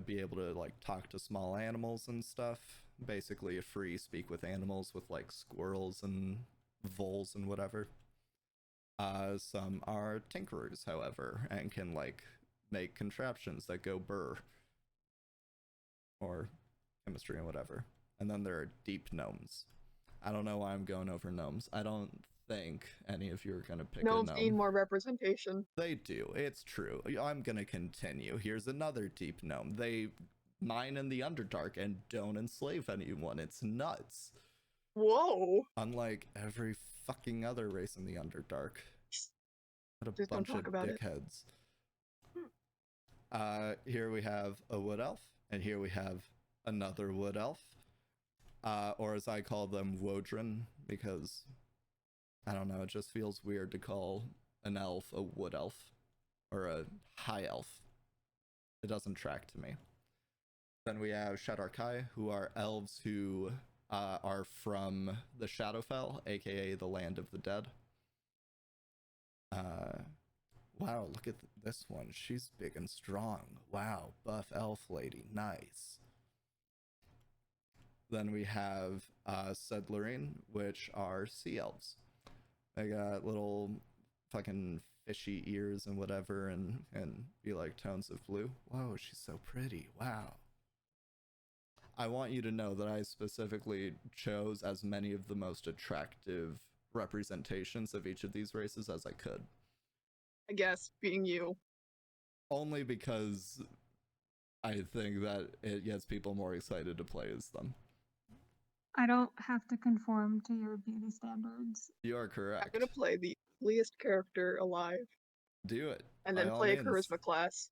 be able to like talk to small animals and stuff. Basically a free speak with animals with like squirrels and voles and whatever. Some are tinkerers, however, and can like make contraptions that go burr or chemistry and whatever. And then there are deep gnomes. I don't know why I'm going over gnomes. I don't think any of you are gonna pick Gnomes a need gnome. more representation. They do. It's true. I'm gonna continue. Here's another deep gnome. They mine in the Underdark and don't enslave anyone. It's nuts. Whoa! Unlike every fucking other race in the Underdark. What a Just don't bunch of talk about it. dickheads. Here we have a wood elf, and here we have another wood elf. Or as I call them, Wodrin, because I don't know, it just feels weird to call an elf a wood elf or a high elf. It doesn't track to me. Then we have Shadar-kai, who are elves who are from the Shadowfell, aka the Land of the Dead. Wow, look at this one. She's big and strong. Wow, buff elf lady. Nice. Then we have Sedlarine, which are sea elves. They got little fucking fishy ears and whatever, and be like tones of blue. Whoa, she's so pretty. Wow. I want you to know that I specifically chose as many of the most attractive representations of each of these races as I could. I guess, being you. Only because I think that it gets people more excited to play as them. I don't have to conform to your beauty standards. You are I'm correct. gonna play the ugliest character alive, Do it. and by then all play a means. charisma class.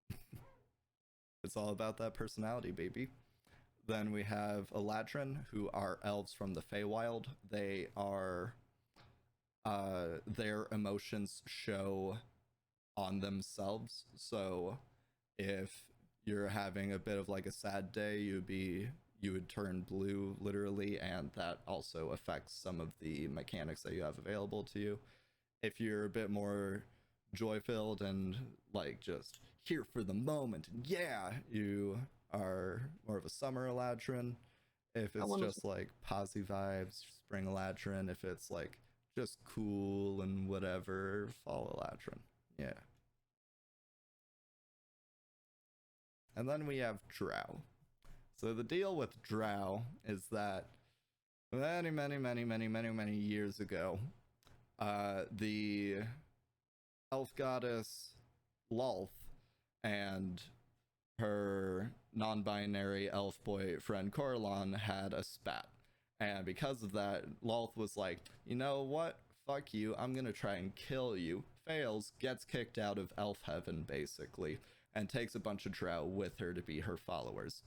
It's all about that personality, baby. Then we have Eladrin, who are elves from the Feywild. They are their emotions show on themselves. So if you're having a bit of like a sad day, you would turn blue literally, and that also affects some of the mechanics that you have available to you. If you're a bit more joy-filled and like just here for the moment, yeah, you are more of a summer Eladrin. If it's just like posy vibes, spring Eladrin. If it's like just cool and whatever, fall Eladrin. Yeah. And then we have Drow. So the deal with Drow is that many years ago, the elf goddess Lolth and her non-binary elf boyfriend Corlon had a spat. And because of that, Lolth was like, you know what? Fuck you, I'm gonna try and kill you. Fails, gets kicked out of elf heaven, basically, and takes a bunch of Drow with her to be her followers.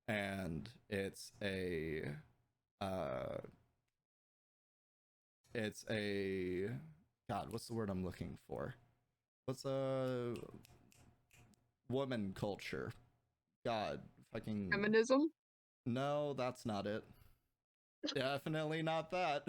And it's a God, what's the word I'm looking for? What's a woman culture? God, fucking Feminism? No, that's not it. Definitely not that.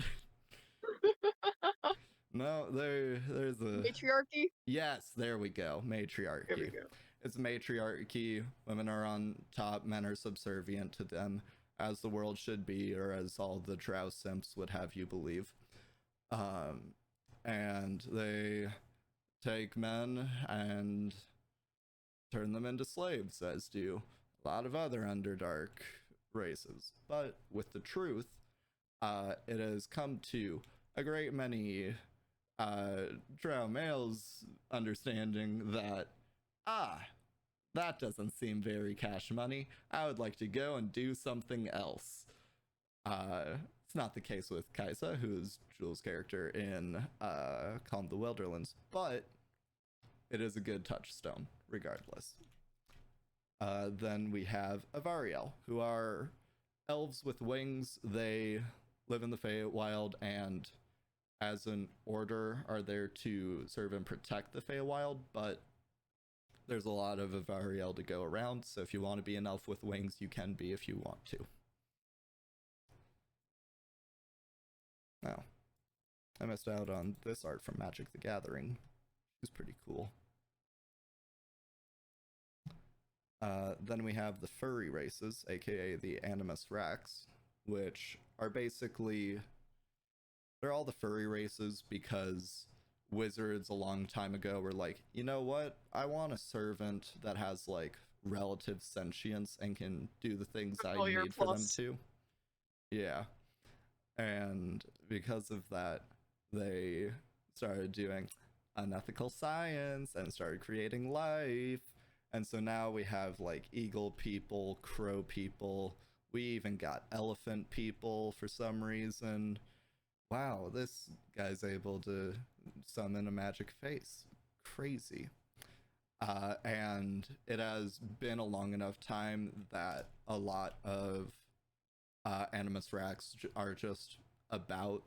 No, there's a Patriarchy? Yes, there we go. Matriarchy. There we go. It's matriarchy. Women are on top, men are subservient to them, as the world should be, or as all the Drow simps would have you believe. And they take men and turn them into slaves, as do a lot of other Underdark races. But with the truth, it has come to a great many Drow males understanding that, that doesn't seem very cash money. I would like to go and do something else. It's not the case with Kaisa, who is Jules' character in Calm the Wilderlands, but it is a good touchstone, regardless. Then we have Avariel, who are elves with wings. They live in the Feywild, and as an order are there to serve and protect the Feywild, but there's a lot of Avariel to go around, so if you want to be an elf with wings, you can be if you want to. Now, I missed out on this art from Magic the Gathering. It's pretty cool. Then we have the furry races, aka the Animus Rax, which are basically, they're all the furry races because wizards a long time ago were like, you know what? I want a servant that has like relative sentience and can do the things I Familiar need for them plus. to. Yeah. And because of that, they started doing unethical science and started creating life. And so now we have like eagle people, crow people. We even got elephant people for some reason. Wow, this guy's able to summon a magic face. Crazy. And it has been a long enough time that a lot of Animus Rax are just about.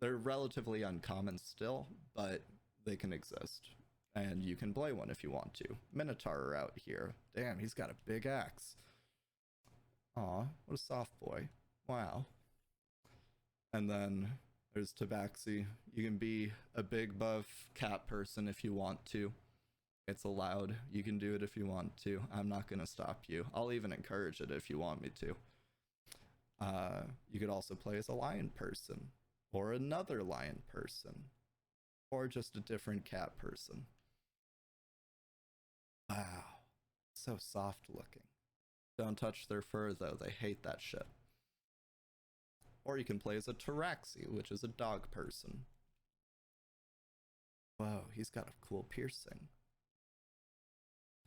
They're relatively uncommon still, but they can exist. And you can play one if you want to. Minotaur out here. Damn, he's got a big axe. Aw, what a soft boy. Wow. And then there's Tabaxi. You can be a big buff cat person if you want to. It's allowed. You can do it if you want to. I'm not going to stop you. I'll even encourage it if you want me to. You could also play as a lion person, or another lion person, or just a different cat person. Wow. So soft looking. Don't touch their fur though, they hate that shit. Or you can play as a Tabaxi, which is a dog person. Whoa, he's got a cool piercing.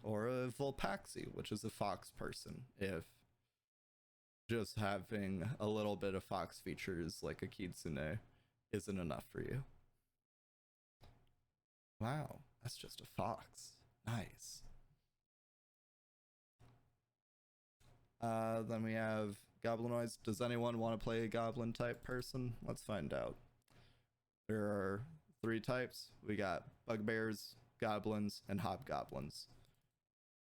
Or a Volpaxi, which is a fox person, if just having a little bit of fox features like a Kitsune isn't enough for you. Wow, that's just a fox. Nice. Then we have Goblinoids. Does anyone want to play a goblin type person? Let's find out. There are 3 types. We got bugbears, goblins, and hobgoblins.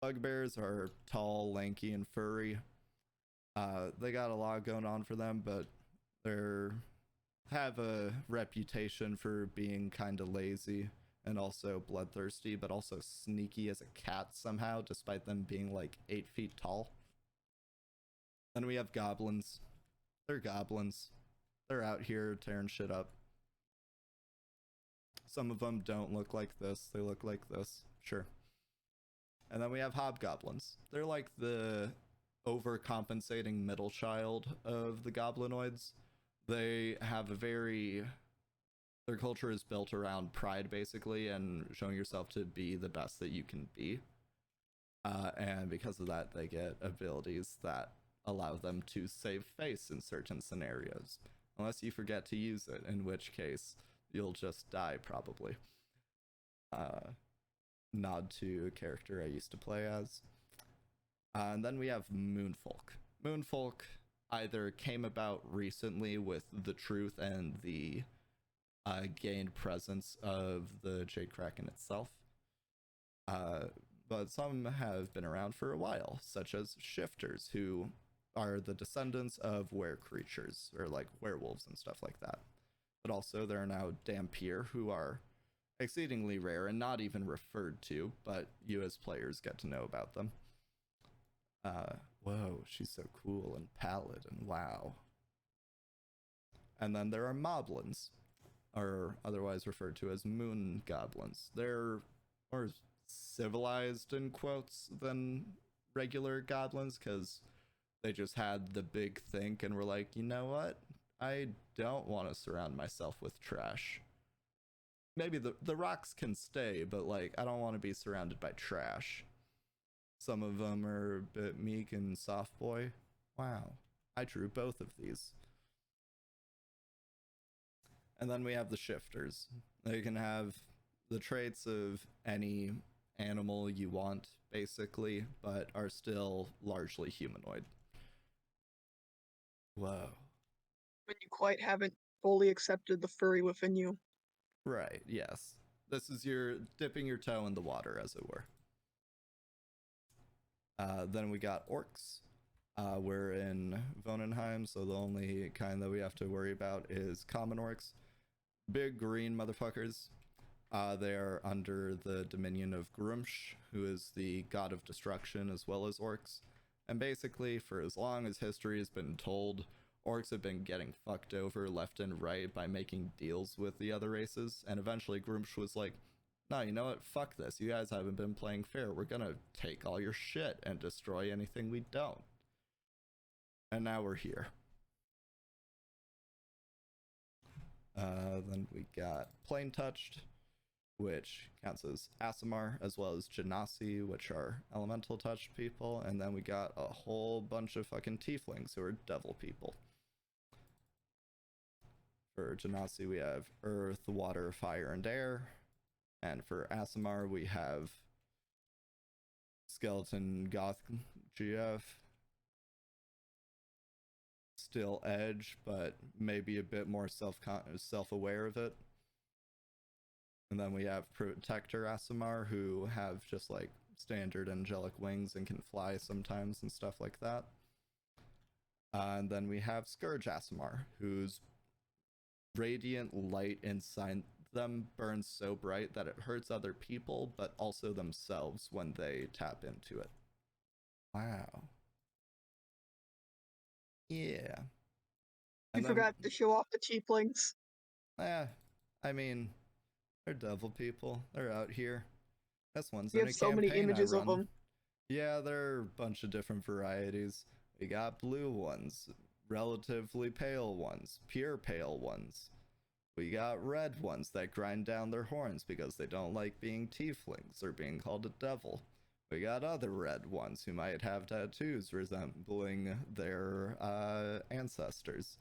Bugbears are tall, lanky, and furry. They got a lot going on for them, but they're have a reputation for being kind of lazy and also bloodthirsty, but also sneaky as a cat somehow, despite them being like 8 feet tall. Then we have goblins. They're goblins. They're out here tearing shit up. Some of them don't look like this. They look like this. Sure. And then we have hobgoblins. They're like the overcompensating middle child of the goblinoids. They have a very... Their culture is built around pride, basically, and showing yourself to be the best that you can be. And because of that, they get abilities that allow them to save face in certain scenarios. Unless you forget to use it, in which case you'll just die, probably. Nod to a character I used to play as. And then we have Moonfolk. Moonfolk either came about recently with the truth and the gained presence of the Jade Kraken itself. But some have been around for a while, such as Shifters, who are the descendants of were creatures, or like werewolves and stuff like that. But also there are now Dhampir, who are exceedingly rare and not even referred to, but you as players get to know about them. Whoa, she's so cool and pallid and wow. And then there are Moblins, or otherwise referred to as moon goblins. They're more civilized in quotes than regular goblins, because they just had the big think and were like, you know what? I don't want to surround myself with trash. Maybe the rocks can stay, but like, I don't want to be surrounded by trash. Some of them are a bit meek and soft boy. Wow, I drew both of these. And then we have the Shifters. They can have the traits of any animal you want, basically, but are still largely humanoid. Whoa. When you quite haven't fully accepted the furry within you. Right, yes. This is your dipping your toe in the water, as it were. Then we got orcs. We're in Vonenheim, so the only kind that we have to worry about is common orcs. Big green motherfuckers. They are under the dominion of Grumsh, who is the god of destruction as well as orcs. And basically, for as long as history has been told, orcs have been getting fucked over left and right by making deals with the other races, and eventually Groomsh was like, no, you know what, fuck this, you guys haven't been playing fair, we're gonna take all your shit and destroy anything we don't. And now we're here. Then we got Plane Touched, which counts as Aasimar, as well as Genasi, which are elemental touched people, and then we got a whole bunch of fucking tieflings who are devil people. For Genasi, we have Earth, Water, Fire, and Air, and for Aasimar, we have Skeleton, Goth, GF, still Edge, but maybe a bit more self-aware of it. And then we have Protector Aasimar, who have just like standard angelic wings and can fly sometimes and stuff like that. And then we have Scourge Aasimar, whose radiant light inside them burns so bright that it hurts other people, but also themselves when they tap into it. Wow. Yeah. You forgot to show off the tieflings. I mean, they're devil people. They're out here. This one's You in have a so many campaign I images of run. them. Yeah, there are a bunch of different varieties. We got blue ones, relatively pale ones, pure pale ones. We got red ones that grind down their horns because they don't like being tieflings or being called a devil. We got other red ones who might have tattoos resembling their ancestors.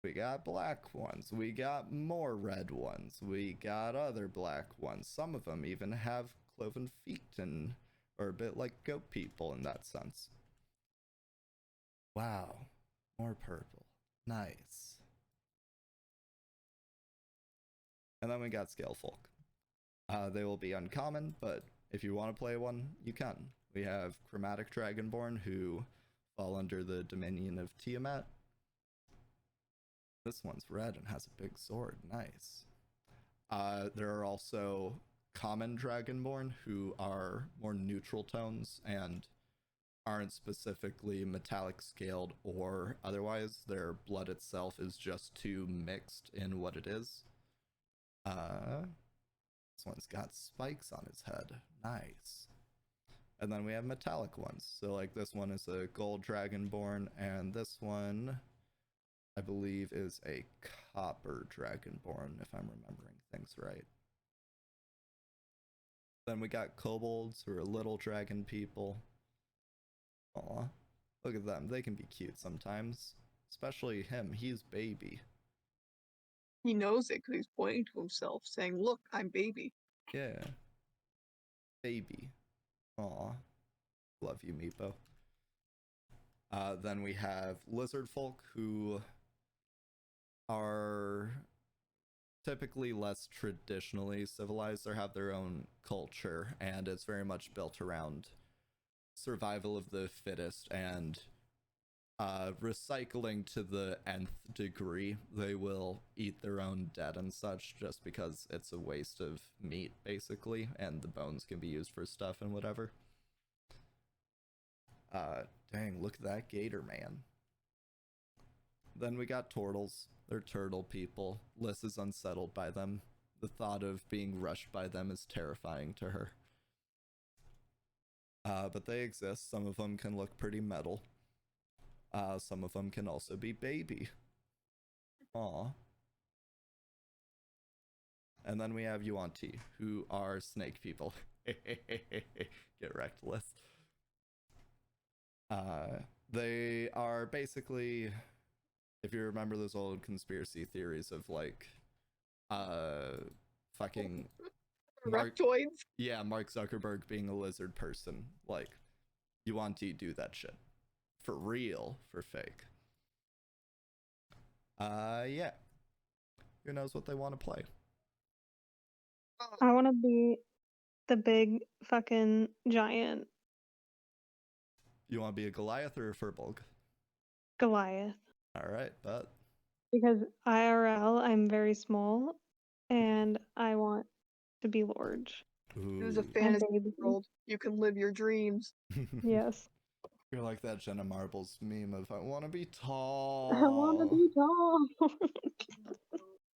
We got black ones. We got more red ones. We got other black ones. Some of them even have cloven feet and are a bit like goat people in that sense. Wow. More purple. Nice. And then we got Scale Folk. They will be uncommon, but if you want to play one, you can. We have Chromatic Dragonborn, who fall under the dominion of Tiamat. This one's red and has a big sword. Nice. There are also Common Dragonborn, who are more neutral tones and aren't specifically metallic scaled or otherwise. Their blood itself is just too mixed in what it is. This one's got spikes on his head. Nice. And then we have metallic ones. So like this one is a gold dragonborn, and this one I believe is a copper dragonborn, if I'm remembering things right. Then we got kobolds, who are little dragon people. Aw, look at them. They can be cute sometimes. Especially him. He's baby. He knows it because he's pointing to himself, saying, "Look, I'm baby." Yeah. Baby. Aw. Love you, Meepo. Then we have lizard folk, who are typically less traditionally civilized or have their own culture, and it's very much built around survival of the fittest and recycling to the nth degree. They will eat their own dead and such just because it's a waste of meat, basically, and the bones can be used for stuff and whatever. Dang, look at that gator man. Then we got turtles. They're turtle people. Liz is unsettled by them. The thought of being rushed by them is terrifying to her. But they exist. Some of them can look pretty metal. Some of them can also be baby. Aw. And then we have Yuan-Ti, who are snake people. Get wrecked, Liz. They are basically, if you remember those old conspiracy theories of like, fucking Reptoids? Yeah, Mark Zuckerberg being a lizard person. Like, Yuan-Ti do that shit. For real, for fake. Yeah. Who knows what they want to play? I want to be the big fucking giant You want to be a Goliath or a Furbolg? Goliath. Alright, but Because IRL, I'm very small, and I want to be large. It was a ooh. fantasy baby. world. You can live your dreams. Yes. You're like that Jenna Marbles meme of I want to be tall. I want to be tall.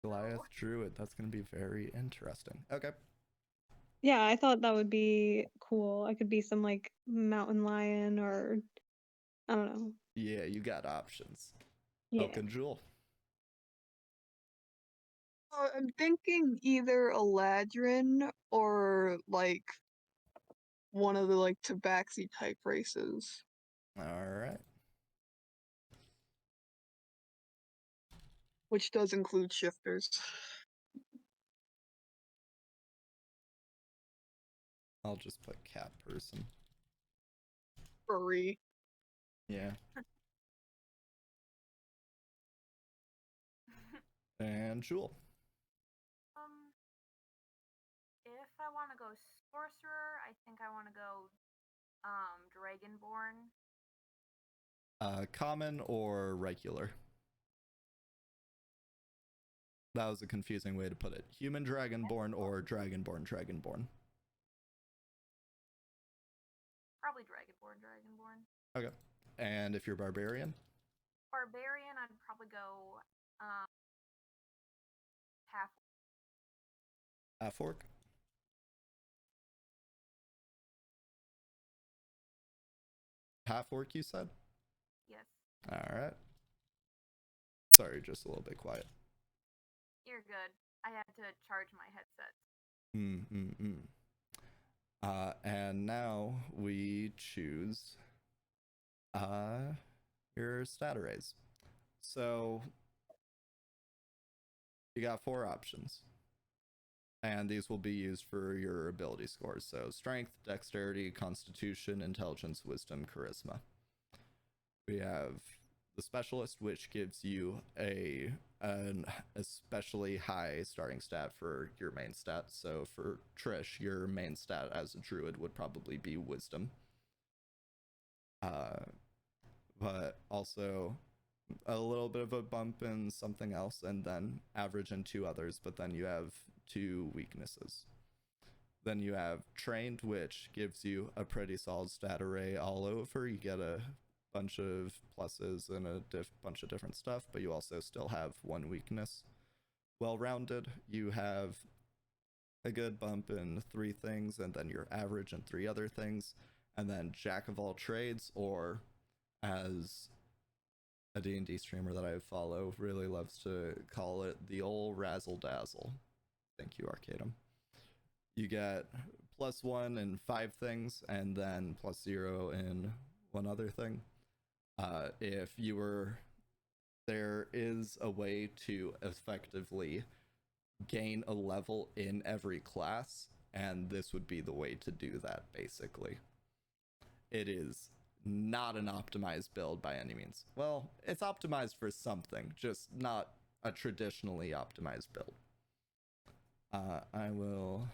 Goliath Druid. That's going to be very interesting. Okay. Yeah, I thought that would be cool. I could be some like mountain lion or I don't know. Yeah, you got options. Yeah. Elk and Jewel. I'm thinking either Eladrin or like one of the like Tabaxi type races. All right. Which does include shifters. I'll just put cat person. Furry. Yeah. And Jewel. If I want to go sorcerer, I think I want to go Dragonborn. Common or regular? That was a confusing way to put it. Human Dragonborn or Dragonborn Dragonborn? Probably Dragonborn. Okay. And if you're Barbarian? Barbarian, I'd probably go half. Half-orc? Half-orc, you said? Yes, Alright. Sorry, just a little bit quiet. you're good. I had to charge my headset. And now we choose your stat arrays. So you got 4 options. And these will be used for your ability scores. So strength, dexterity, constitution, intelligence, wisdom, charisma. We have the specialist, which gives you an especially high starting stat for your main stat. So for Trish, your main stat as a druid would probably be wisdom. But also a little bit of a bump in something else, and then average in 2 others, but then you have 2 weaknesses. Then you have trained, which gives you a pretty solid stat array all over. You get a bunch of pluses and a bunch of different stuff, but you also still have 1 weakness. Well-rounded, you have a good bump in 3 things, and then your average in 3 other things. And then jack of all trades, or as a D&D streamer that I follow really loves to call it, the old razzle dazzle. Thank you, Arcadum. You get +1 in 5 things, and then +0 in 1 other thing. If you were, there is a way to effectively gain a level in every class, and this would be the way to do that, basically. It is not an optimized build by any means. Well, it's optimized for something, just not a traditionally optimized build. I will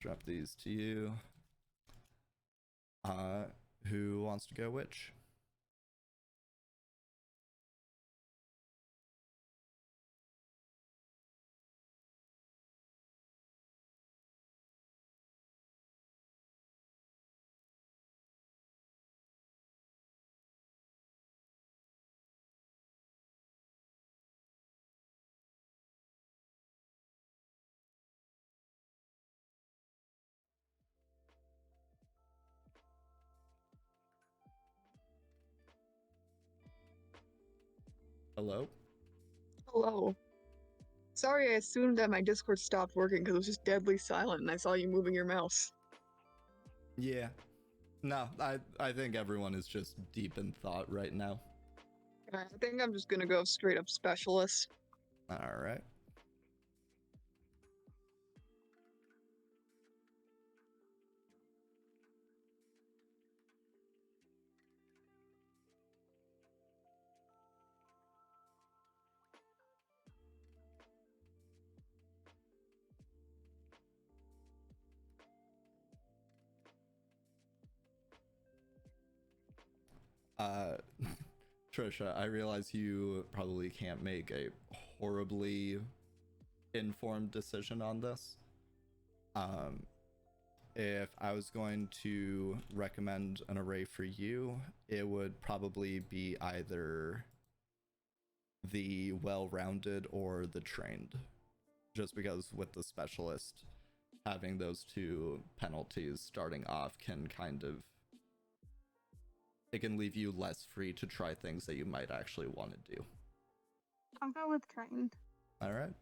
drop these to you. Who wants to go which? Hello? Hello. Sorry, I assumed that my Discord stopped working because it was just deadly silent and I saw you moving your mouse. Yeah. No, I think everyone is just deep in thought right now. I think I'm just gonna go straight up specialist. All right. Trisha, I realize you probably can't make a horribly informed decision on this. if I was going to recommend an array for you, it would probably be either the well-rounded or the trained. Just because with the specialist, having those two penalties starting off can kind of... It can leave you less free to try things that you might actually want to do. I'll go with trained. All right.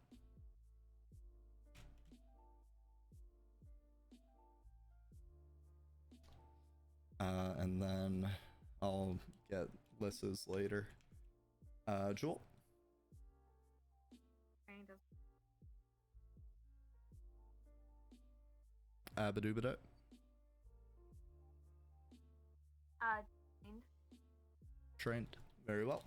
And then I'll get Lys's later. Jewel. Trained as- Abadubada. trained. Trained. Very well.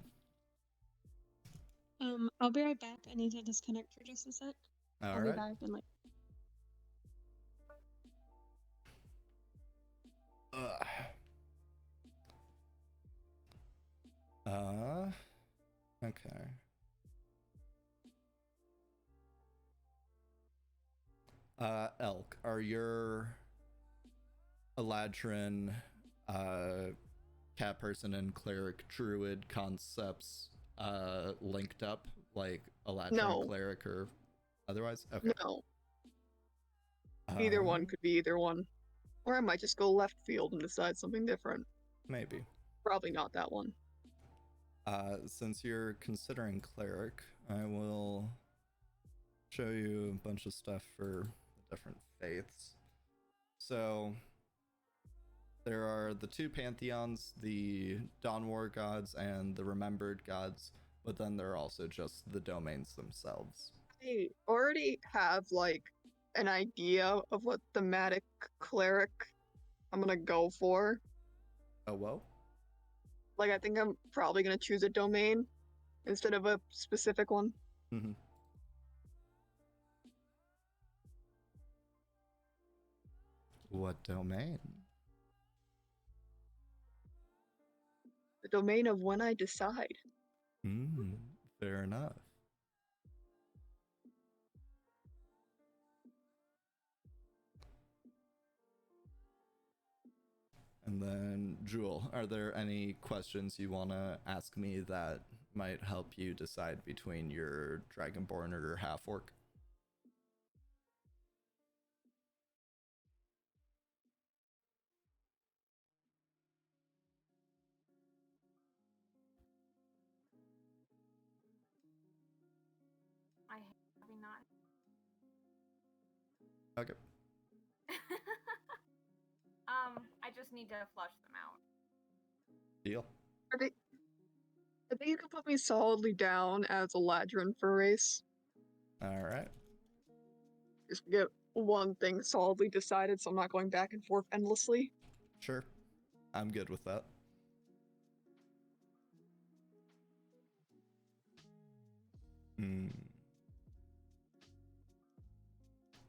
I'll be right back. I need to disconnect for just a sec. All I'll be right. back in like. Okay. Elk, are your Eladrin, cat person and cleric druid concepts linked up like Eladrin No. cleric or otherwise? Okay. No, either one could be either one. Or I might just go left field and decide something different. Maybe. Probably not that one. Since you're considering cleric, I will show you a bunch of stuff for the different faiths. So there are the two pantheons, the Dawn War gods and the Remembered gods, but then there are also just the domains themselves. I already have like an idea of what thematic cleric I'm gonna go for. Oh, whoa. Like I think I'm probably gonna choose a domain instead of a specific one. Mm-hmm. What domain? The domain of when I decide. Fair enough. And then, Jewel, are there any questions you want to ask me that might help you decide between your Dragonborn or your Half-Orc? I hate having not. Okay. I just need to flush them out. Deal. I think you can put me solidly down as a Ladrin for a race. Alright. Just get one thing solidly decided so I'm not going back and forth endlessly. Sure. I'm good with that.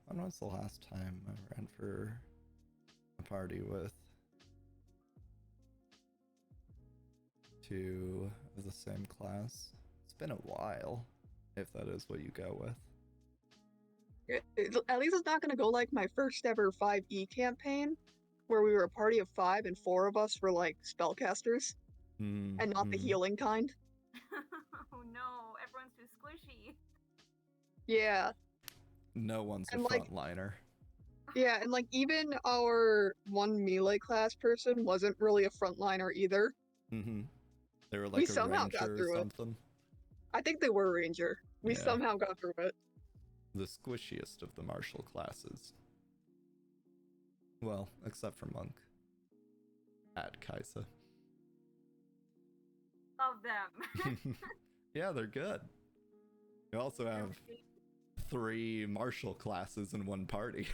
When was the last time I ran for a party with two of the same class? It's been a while, if that is what you go with. At least it's not going to go like my first ever 5e campaign, where we were a party of 5 and 4 of us were like spellcasters, and not the healing kind. Oh no, everyone's too squishy. Yeah, No one's a And, like- frontliner. yeah, and like even our one melee class person wasn't really a frontliner either. They were We like a somehow got ranger or through it. something. I think they were a ranger. We Yeah. somehow got through it. The squishiest of the martial classes. Well, except for Monk. At Kaisa. Love them. Yeah, they're good. You also have 3 martial classes in one party.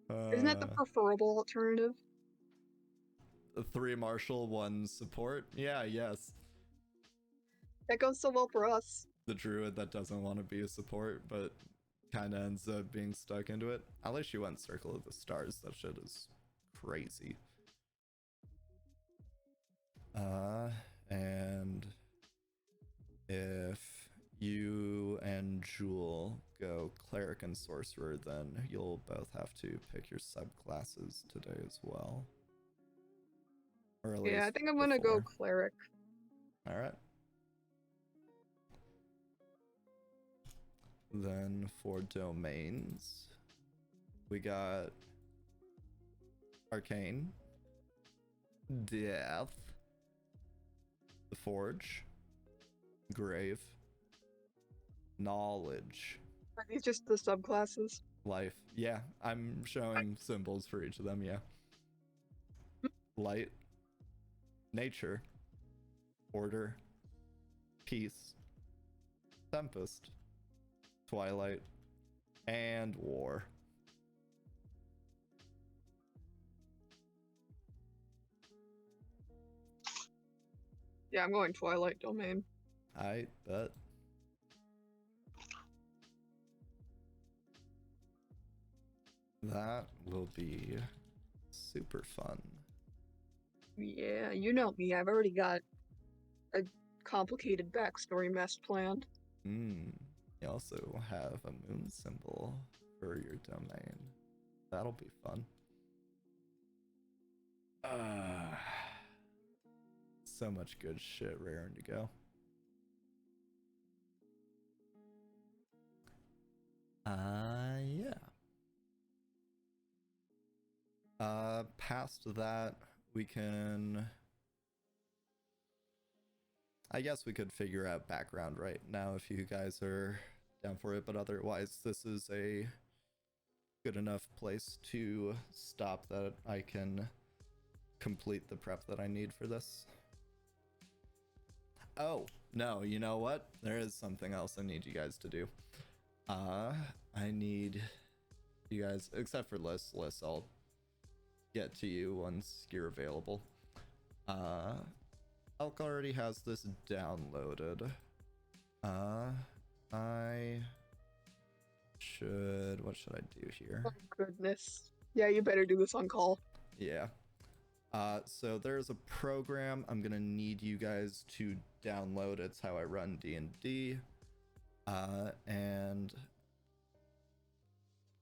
Isn't that the preferable alternative? 3 martial, 1 support? Yeah, yes. That goes so well for us. The druid that doesn't want to be a support, but kind of ends up being stuck into it. At least you went Circle of the Stars. That shit is crazy. And if you and Jewel go cleric and sorcerer, then you'll both have to pick your subclasses today as well. Or at least Yeah, I think I'm gonna go before. cleric. All right. Then for domains, we got Arcane, Death, the Forge, Grave, Knowledge, Are these just the subclasses? Life. Yeah, I'm showing symbols for each of them, yeah. Light, Nature, Order, Peace, Tempest, Twilight, and War. Yeah, I'm going Twilight Domain. I bet. That will be super fun. Yeah, you know me. I've already got a complicated backstory mess planned. You also have a moon symbol for your domain. That'll be fun. So much good shit raring to go. Yeah. Past that, we can... I guess we could figure out background right now if you guys are down for it, but otherwise this is a good enough place to stop that I can complete the prep that I need for this. Oh, no, you know what? There is something else I need you guys to do. I need you guys, except for Liz, I'll get to you once you're available. Elk already has this downloaded. What should I do here? Oh, goodness. Yeah, you better do this on call. Yeah. So there's a program I'm gonna need you guys to download. It's how I run D&D. And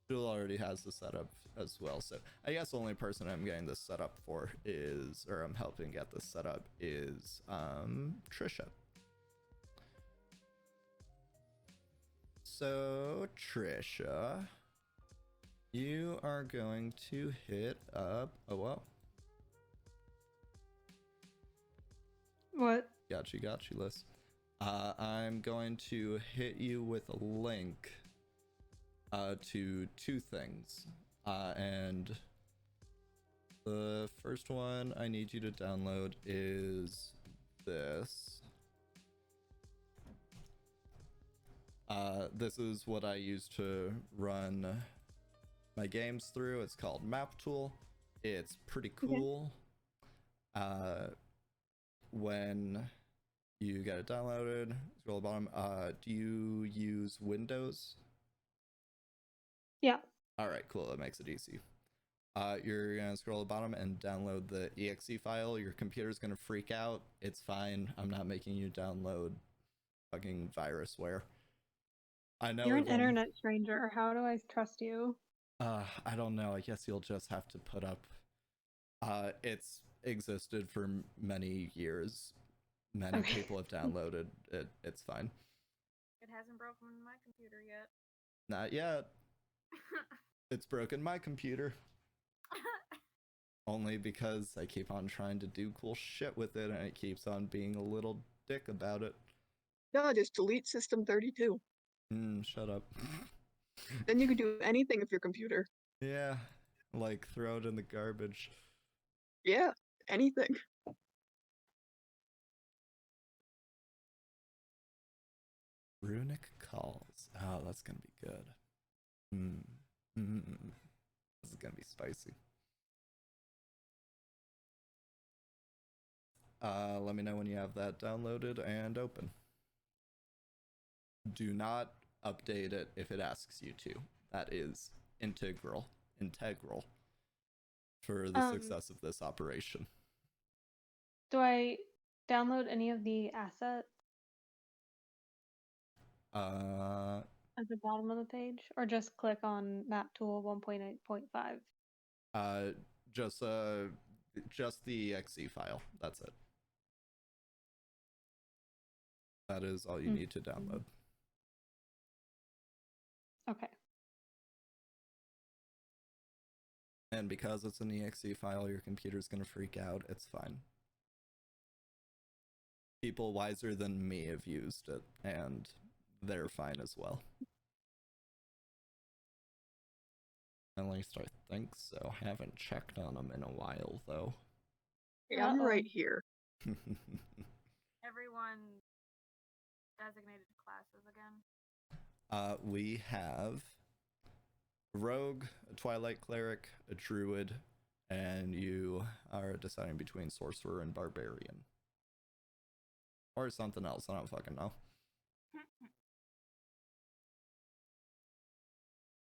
Jewel already has the setup as well. So I guess the only person I'm getting this set up for is, or I'm helping get this set up is, Trisha. So Trisha, you are going to hit up, oh well. What? Got you, Liz. I'm going to hit you with a link to two things. And the first one I need you to download is this. This is what I use to run my games through. It's called Map Tool. It's pretty cool. When you get it downloaded, scroll to the bottom. Do you use Windows? Yeah. All right, cool. That makes it easy. You're gonna scroll to the bottom and download the exe file. Your computer's gonna freak out. It's fine. I'm not making you download fucking virusware. I know You're an it won't- internet stranger. How do I trust you? I don't know. I guess you'll just have to put up. It's existed for many years. Many Okay. people have downloaded it. It's fine. It hasn't broken my computer yet. Not yet. It's broken my computer. Only because I keep on trying to do cool shit with it and it keeps on being a little dick about it. No, just delete System 32. Shut up. Then you can do anything with your computer. Yeah, like throw it in the garbage. Yeah, anything. Runic calls. Oh, that's gonna be good. This is gonna be spicy. Let me know when you have that downloaded and open. Do not update it if it asks you to. That is integral for the success of this operation. Do I download any of the assets? At the bottom of the page, or just click on map tool 1.8.5. Just the exe file. That's it. That is all you need to download. Okay. And because it's an exe file, your computer's gonna freak out. It's fine. People wiser than me have used it, and they're fine as well. At least I think so. Haven't checked on them in a while, though. Yeah, I'm right here. Everyone designated classes again. We have a rogue, a twilight cleric, a druid, and you are deciding between sorcerer and barbarian. Or something else, I don't fucking know.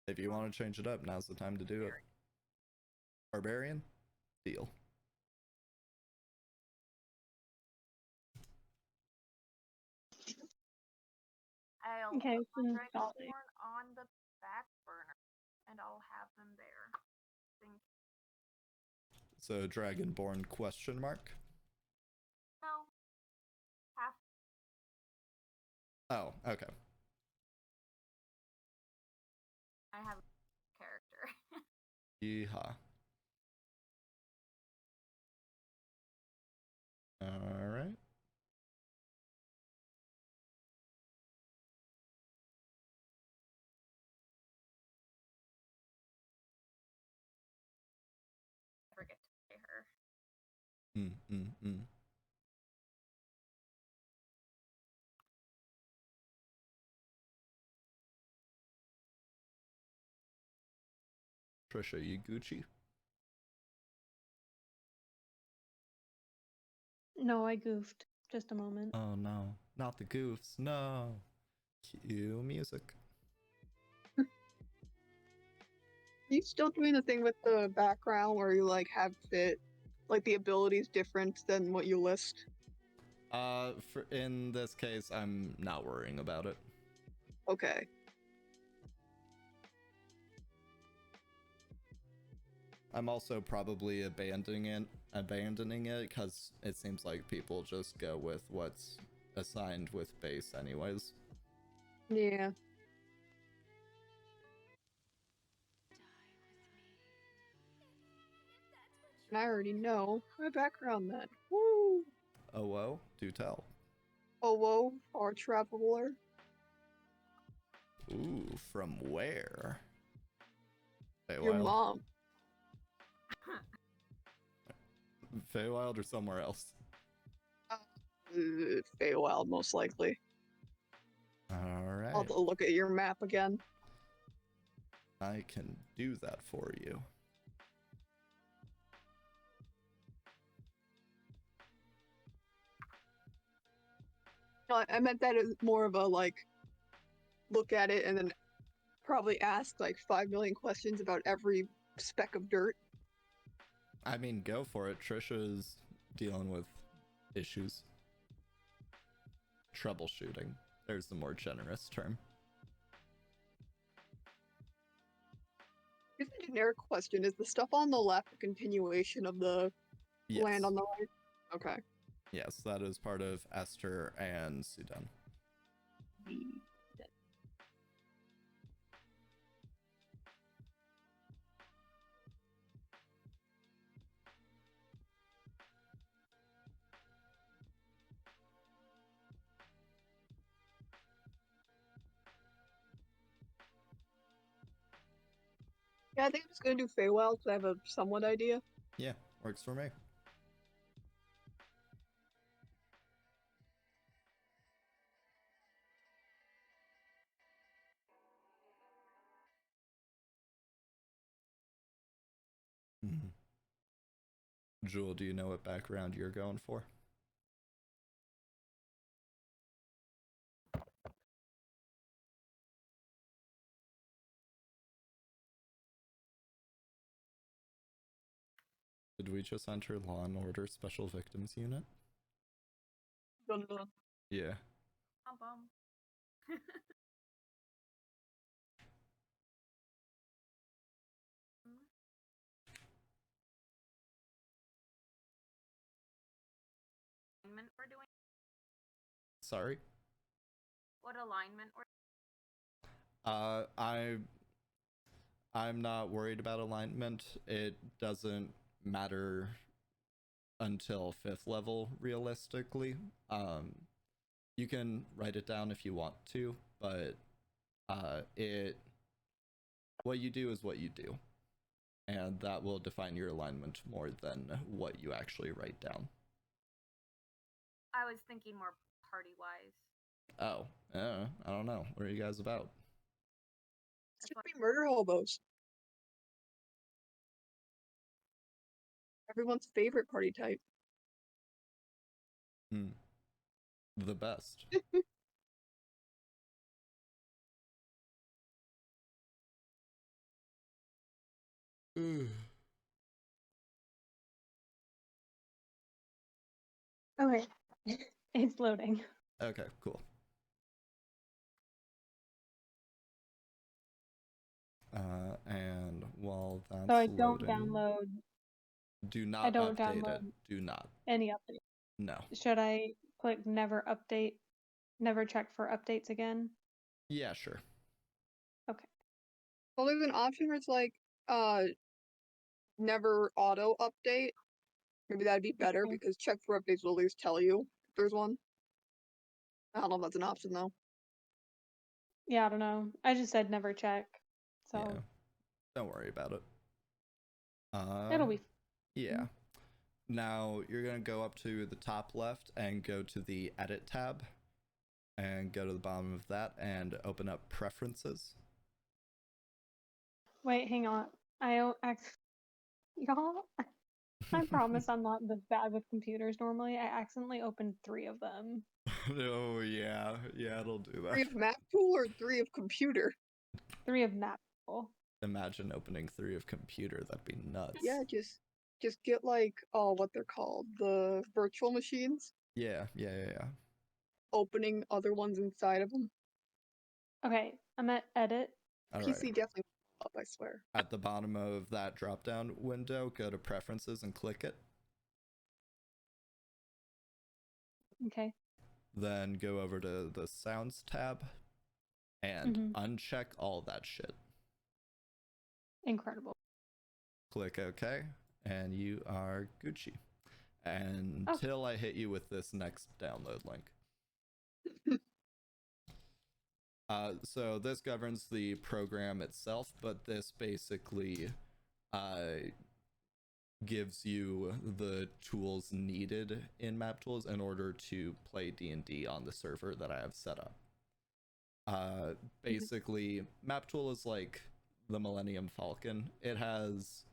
If you want to change it up, now's the time to do it. Barbarian? Deal. I'll Okay, put so my install it. Dragonborn on the back burner, and I'll have them there. Think So Dragonborn question mark? no. Half. Oh, okay. I have a character. Yeehaw. Alright. Forget to pay her. Trisha, you Gucci? No, I goofed. Just a moment. Oh no, not the goofs, no. Cue music. Are you still doing the thing with the background where you like have it, like the abilities different than what you list? In this case, I'm not worrying about it. Okay. I'm also probably abandoning it because it seems like people just go with what's assigned with base anyways. Yeah. And I already know my background then. Woo! Oh well, do tell. Oh, whoa, our traveler. Ooh, from where? Your Feywild? mom. Feywild or somewhere else? Feywild, most likely. Alright. I'll have to look at your map again. I can do that for you. No, I meant that as more of a, like, look at it and then probably ask, like, 5 million questions about every speck of dirt. I mean, go for it. Trisha's dealing with issues. Troubleshooting. There's the more generous term. Here's a generic question. Is the stuff on the left a continuation of the Yes. land on the right? Okay. Yes, that is part of Esther and Sudan. Yeah, I think I'm just gonna do Feywild because I have a somewhat idea. Yeah, works for me. Jewel, do you know what background you're going for? Did we just enter Law and Order Special Victims Unit? Dun, dun. Yeah. Bum bum. Alignment we're doing? Sorry. What alignment we're I'm not worried about alignment. It doesn't matter until 5th level, realistically. You can write it down if you want to, but what you do is what you do, and that will define your alignment more than what you actually write down. I was thinking more party-wise. Oh, I don't know. What are you guys about? Should be murder hobos. Everyone's favorite party type. The best. Okay. It's loading. Okay, cool. And while that's So I don't loading, download do not don't update it. download. Do not. any update. No. Should I click never update, never check for updates again? Yeah, sure. Well, there's an option where it's like, never auto update. Maybe that'd be better Okay. because check for updates will at least tell you if there's one. I don't know if that's an option though. Yeah, I don't know. I just said never check. So Yeah. Don't worry about it. it'll be Yeah. Now you're gonna go up to the top left and go to the edit tab and go to the bottom of that and open up preferences. Wait, hang on. I don't y'all. I promise I'm not this bad with computers normally. I accidentally opened 3 of them. Oh yeah, it'll do 3 that. of map tool or 3 of computer? 3 of map. Imagine opening 3 of computer, that'd be nuts. Yeah, just get like, oh, what they're called, the virtual machines. Yeah. Opening other ones inside of them. Okay, I'm at edit. All PC right. definitely up, I swear. At the bottom of that drop-down window, go to preferences and click it. Okay. Then go over to the sounds tab and uncheck all that shit. Incredible. Click OK, and you are Gucci. Until I hit you with this next download link. So this governs the program itself, but this basically gives you the tools needed in Map Tools in order to play D&D on the server that I have set up. Basically, Map Tool is like the Millennium Falcon. It's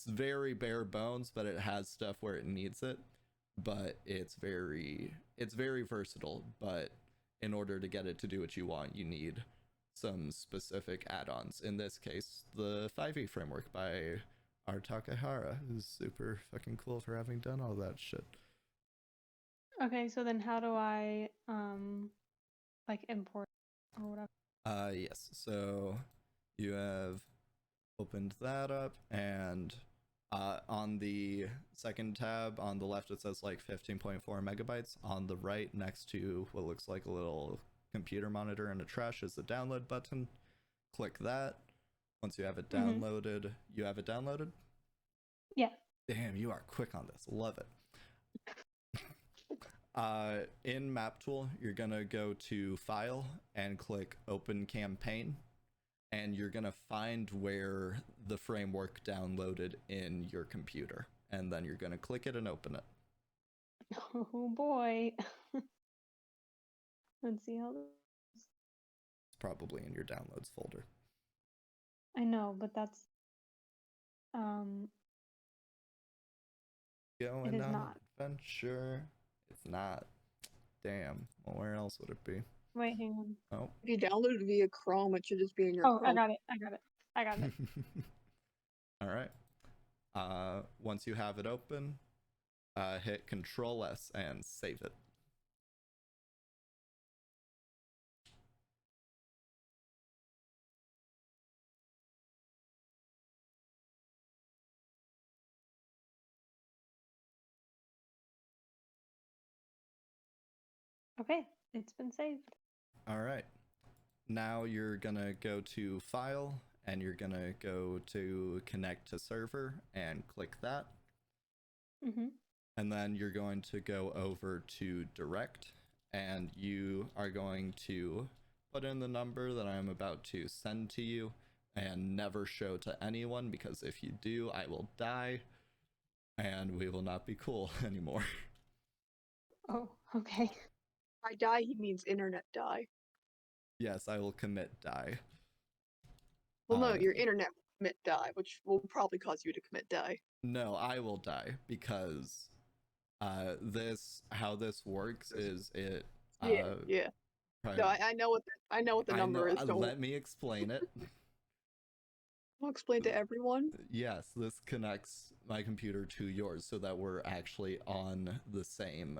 very bare bones, but it has stuff where it needs it. But it's very versatile. But in order to get it to do what you want, you need some specific add-ons. In this case, the 5e framework by Art Takahara is super fucking cool for having done all that shit. Okay, so then how do I like import or whatever? Yes. So you have opened that up, and on the second tab on the left it says like 15.4 megabytes. On the right, next to what looks like a little computer monitor and a trash, is the download button. Click that. Once you have it downloaded, you have it downloaded? Yeah. Damn, you are quick on this. Love it. In Map Tool, you're gonna go to File and click Open Campaign, and you're gonna find where the framework downloaded in your computer, and then you're gonna click it and open it. Oh boy. Let's see how this. It's probably in your downloads folder. I know, but that's Going it is on not. adventure. It's not. Damn. Well, where else would it be? Wait, hang on. Oh. If you download it via Chrome, it should just be in your Oh, Chrome. I got it. All right. Once you have it open, hit Control S and save it. Okay, it's been saved. All right. Now you're gonna go to File, and you're gonna go to Connect to Server, and click that. Mm-hmm. And then you're going to go over to Direct, and you are going to put in the number that I'm about to send to you, and never show to anyone, because if you do, I will die, and we will not be cool anymore. Oh, okay. By die, he means internet die. Yes, I will commit die. Well, no, Uh, your internet will commit die, which will probably cause you to commit die. No, I will die, because how this works is it Yeah. No, I know what the number is. Don't let me explain it. I'll explain to everyone. Yes, this connects my computer to yours so that we're actually on the same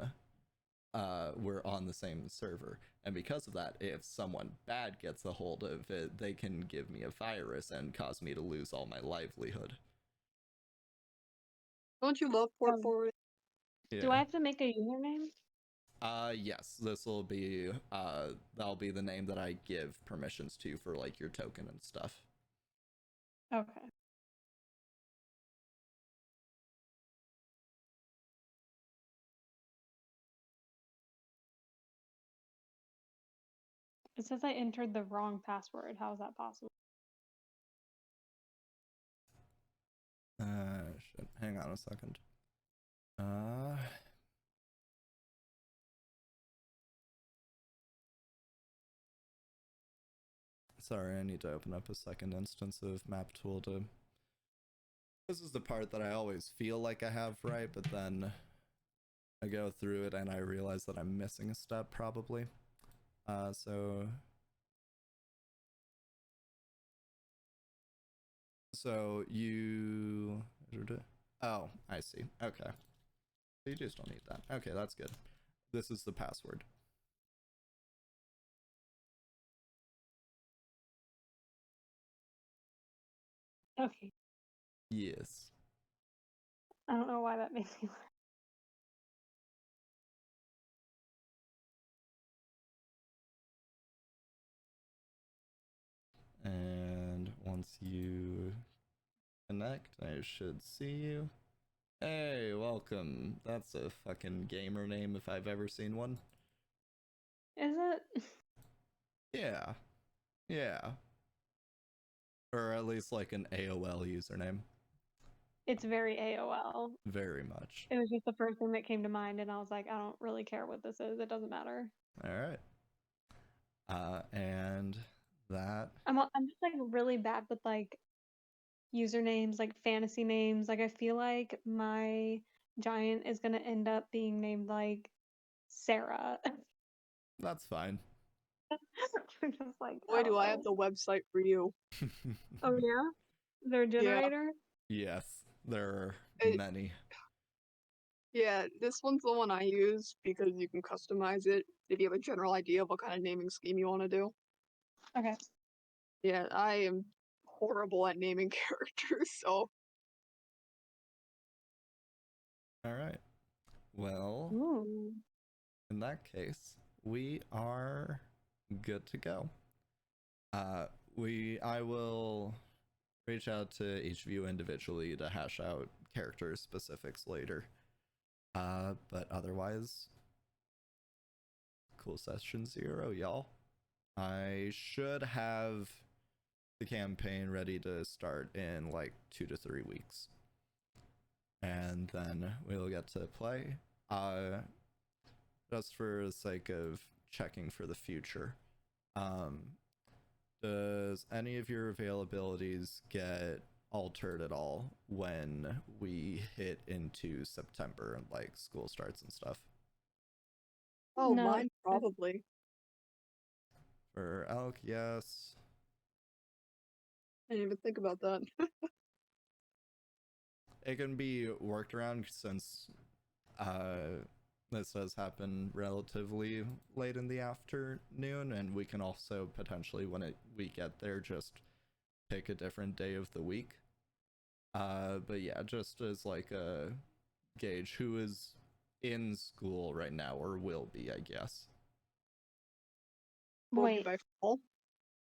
server. And because of that, if someone bad gets a hold of it, they can give me a virus and cause me to lose all my livelihood. Don't you love port forwarding? Yeah. Do I have to make a username? Yes, this will be that'll be the name that I give permissions to for like your token and stuff. Okay. It says I entered the wrong password. How is that possible? Shit. Hang on a second. Sorry, I need to open up a second instance of MapTool to. This is the part that I always feel like I have right, but then I go through it and I realize that I'm missing a step probably. So you. Oh, I see. Okay. So you just don't need that. Okay, that's good. This is the password. Okay. Yes. I don't know why that makes me laugh. And once you connect, I should see you. Hey, welcome. That's a fucking gamer name if I've ever seen one. Is it? Yeah. Yeah. Or at least like an AOL username. It's very AOL. Very much. It was just the first thing that came to mind, and I was like, I don't really care what this is. It doesn't matter. All right. And that. I'm just like really bad with like usernames, like fantasy names. Like I feel like my giant is gonna end up being named like Sarah. That's fine. I'm just like, Boy, do I have know. the website for you. Oh yeah, their generator. Yes, there are many. Yeah, this one's the one I use because you can customize it if you have a general idea of what kind of naming scheme you want to do. Okay. Yeah, I am horrible at naming characters, so. All right. Well, Ooh. in that case, we are good to go. I will reach out to each of you individually to hash out character specifics later. But otherwise, cool session 0, y'all. I should have the campaign ready to start in like 2 to 3 weeks. And then we'll get to play. Just for the sake of checking for the future. Does any of your availabilities get altered at all when we hit into September and like school starts and stuff? Oh, No, mine probably. For Elk, yes. I didn't even think about that. It can be worked around since this does happen relatively late in the afternoon, and we can also potentially, when we get there, just pick a different day of the week. But yeah, just as like a gauge, who is in school right now or will be, I guess. Will it be Wait, by fall?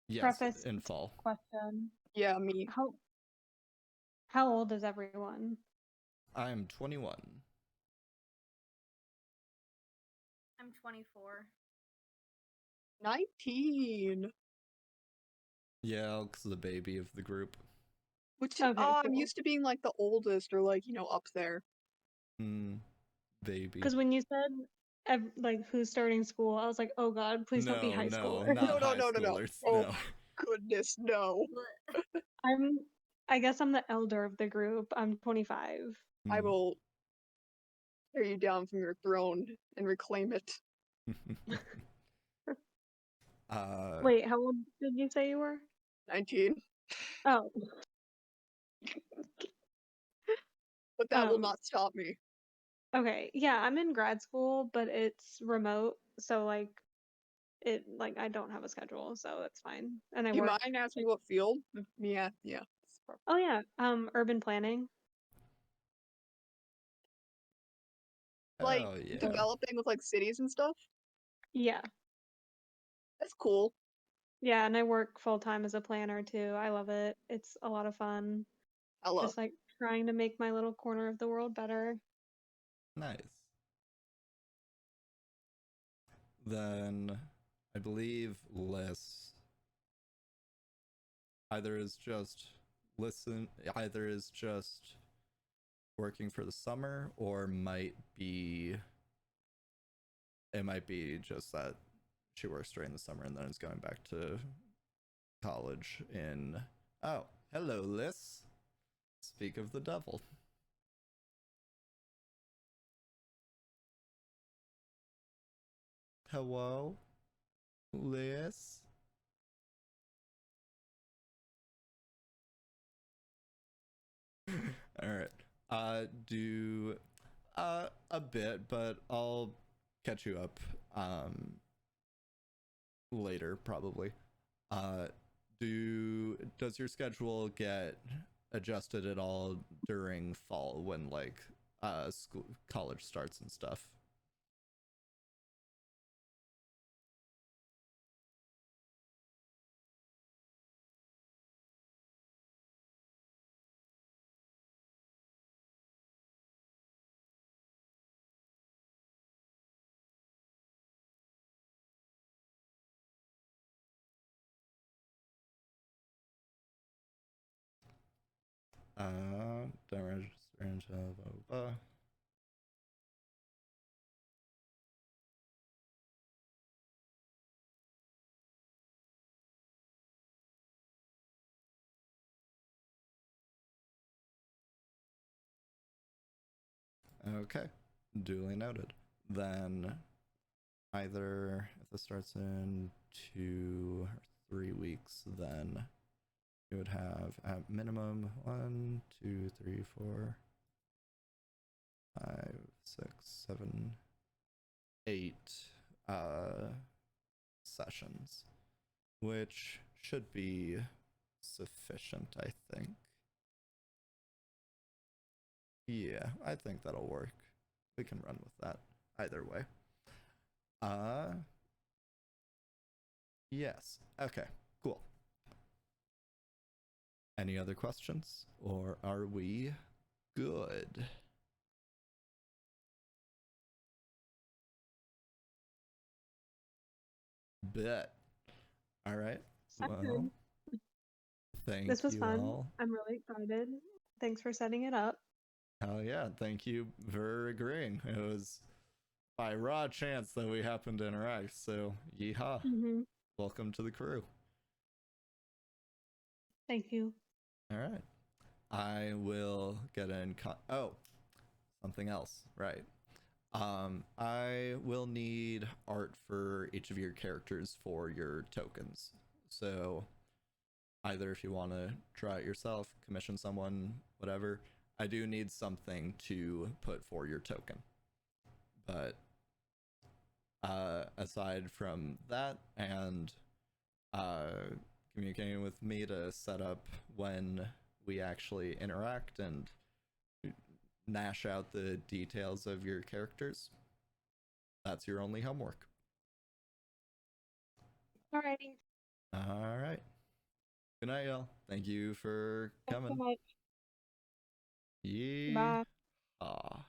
Yes, preface in fall. question. Yeah, me. How old is everyone? I am 21. I'm 24. 19. Yeah, because the baby of the group. Which Okay, I'm cool. used to being like the oldest or like, up there. Baby. Because when you said like who's starting school, I was like, oh god, please don't be high school. not No, no, high no, no, no. schoolers. Oh. No. Goodness, no. I guess I'm the elder of the group. I'm 25. I Mm. will tear you down from your throne and reclaim it. Wait, how old did you say you were? 19. Oh, But that will Um, not stop me. okay. Yeah, I'm in grad school, but it's remote, so like I don't have a schedule, so it's fine. And I Do you work. mind asking what field? Yeah. Oh yeah, urban planning. Like Oh yeah. developing with like cities and stuff? Yeah. That's cool. Yeah, and I work full time as a planner too. I love it. It's a lot of fun. I love. Just like trying to make my little corner of the world better. Nice. Then I believe Liz either is just working for the summer, or it might be just that she works during the summer and then is going back to college in. Oh, hello, Liz. Speak of the devil. Hello, Liz. All right. Do a bit, but I'll catch you up later probably. Does your schedule get adjusted at all during fall when like college starts and stuff? Don't register until blah, blah, blah. Okay, duly noted. Then either if this starts in 2 or 3 weeks, then you would have at minimum 1, 2, 3, 4, 5, 6, 7, 8 sessions, which should be sufficient, I think. Yeah, I think that'll work. We can run with that either way. Yes. Okay, cool. Any other questions? Or are we good? Bet. All right. Sounds Well, good. thank This was you fun. all. I'm really excited. Thanks for setting it up. Hell yeah. Thank you for agreeing. It was by raw chance that we happened to interact. So, yeehaw. Welcome to the crew. Thank you. All right. I will get in. Something else. Right. I will need art for each of your characters for your tokens. So, either if you want to try it yourself, commission someone, whatever, I do need something to put for your token. But aside from that, and communicating with me to set up when we actually interact and gnash out the details of your characters, that's your only homework. Alrighty. All right. Good night, y'all. Thank you for Thanks so coming. much. Yeah. Bye. Ah.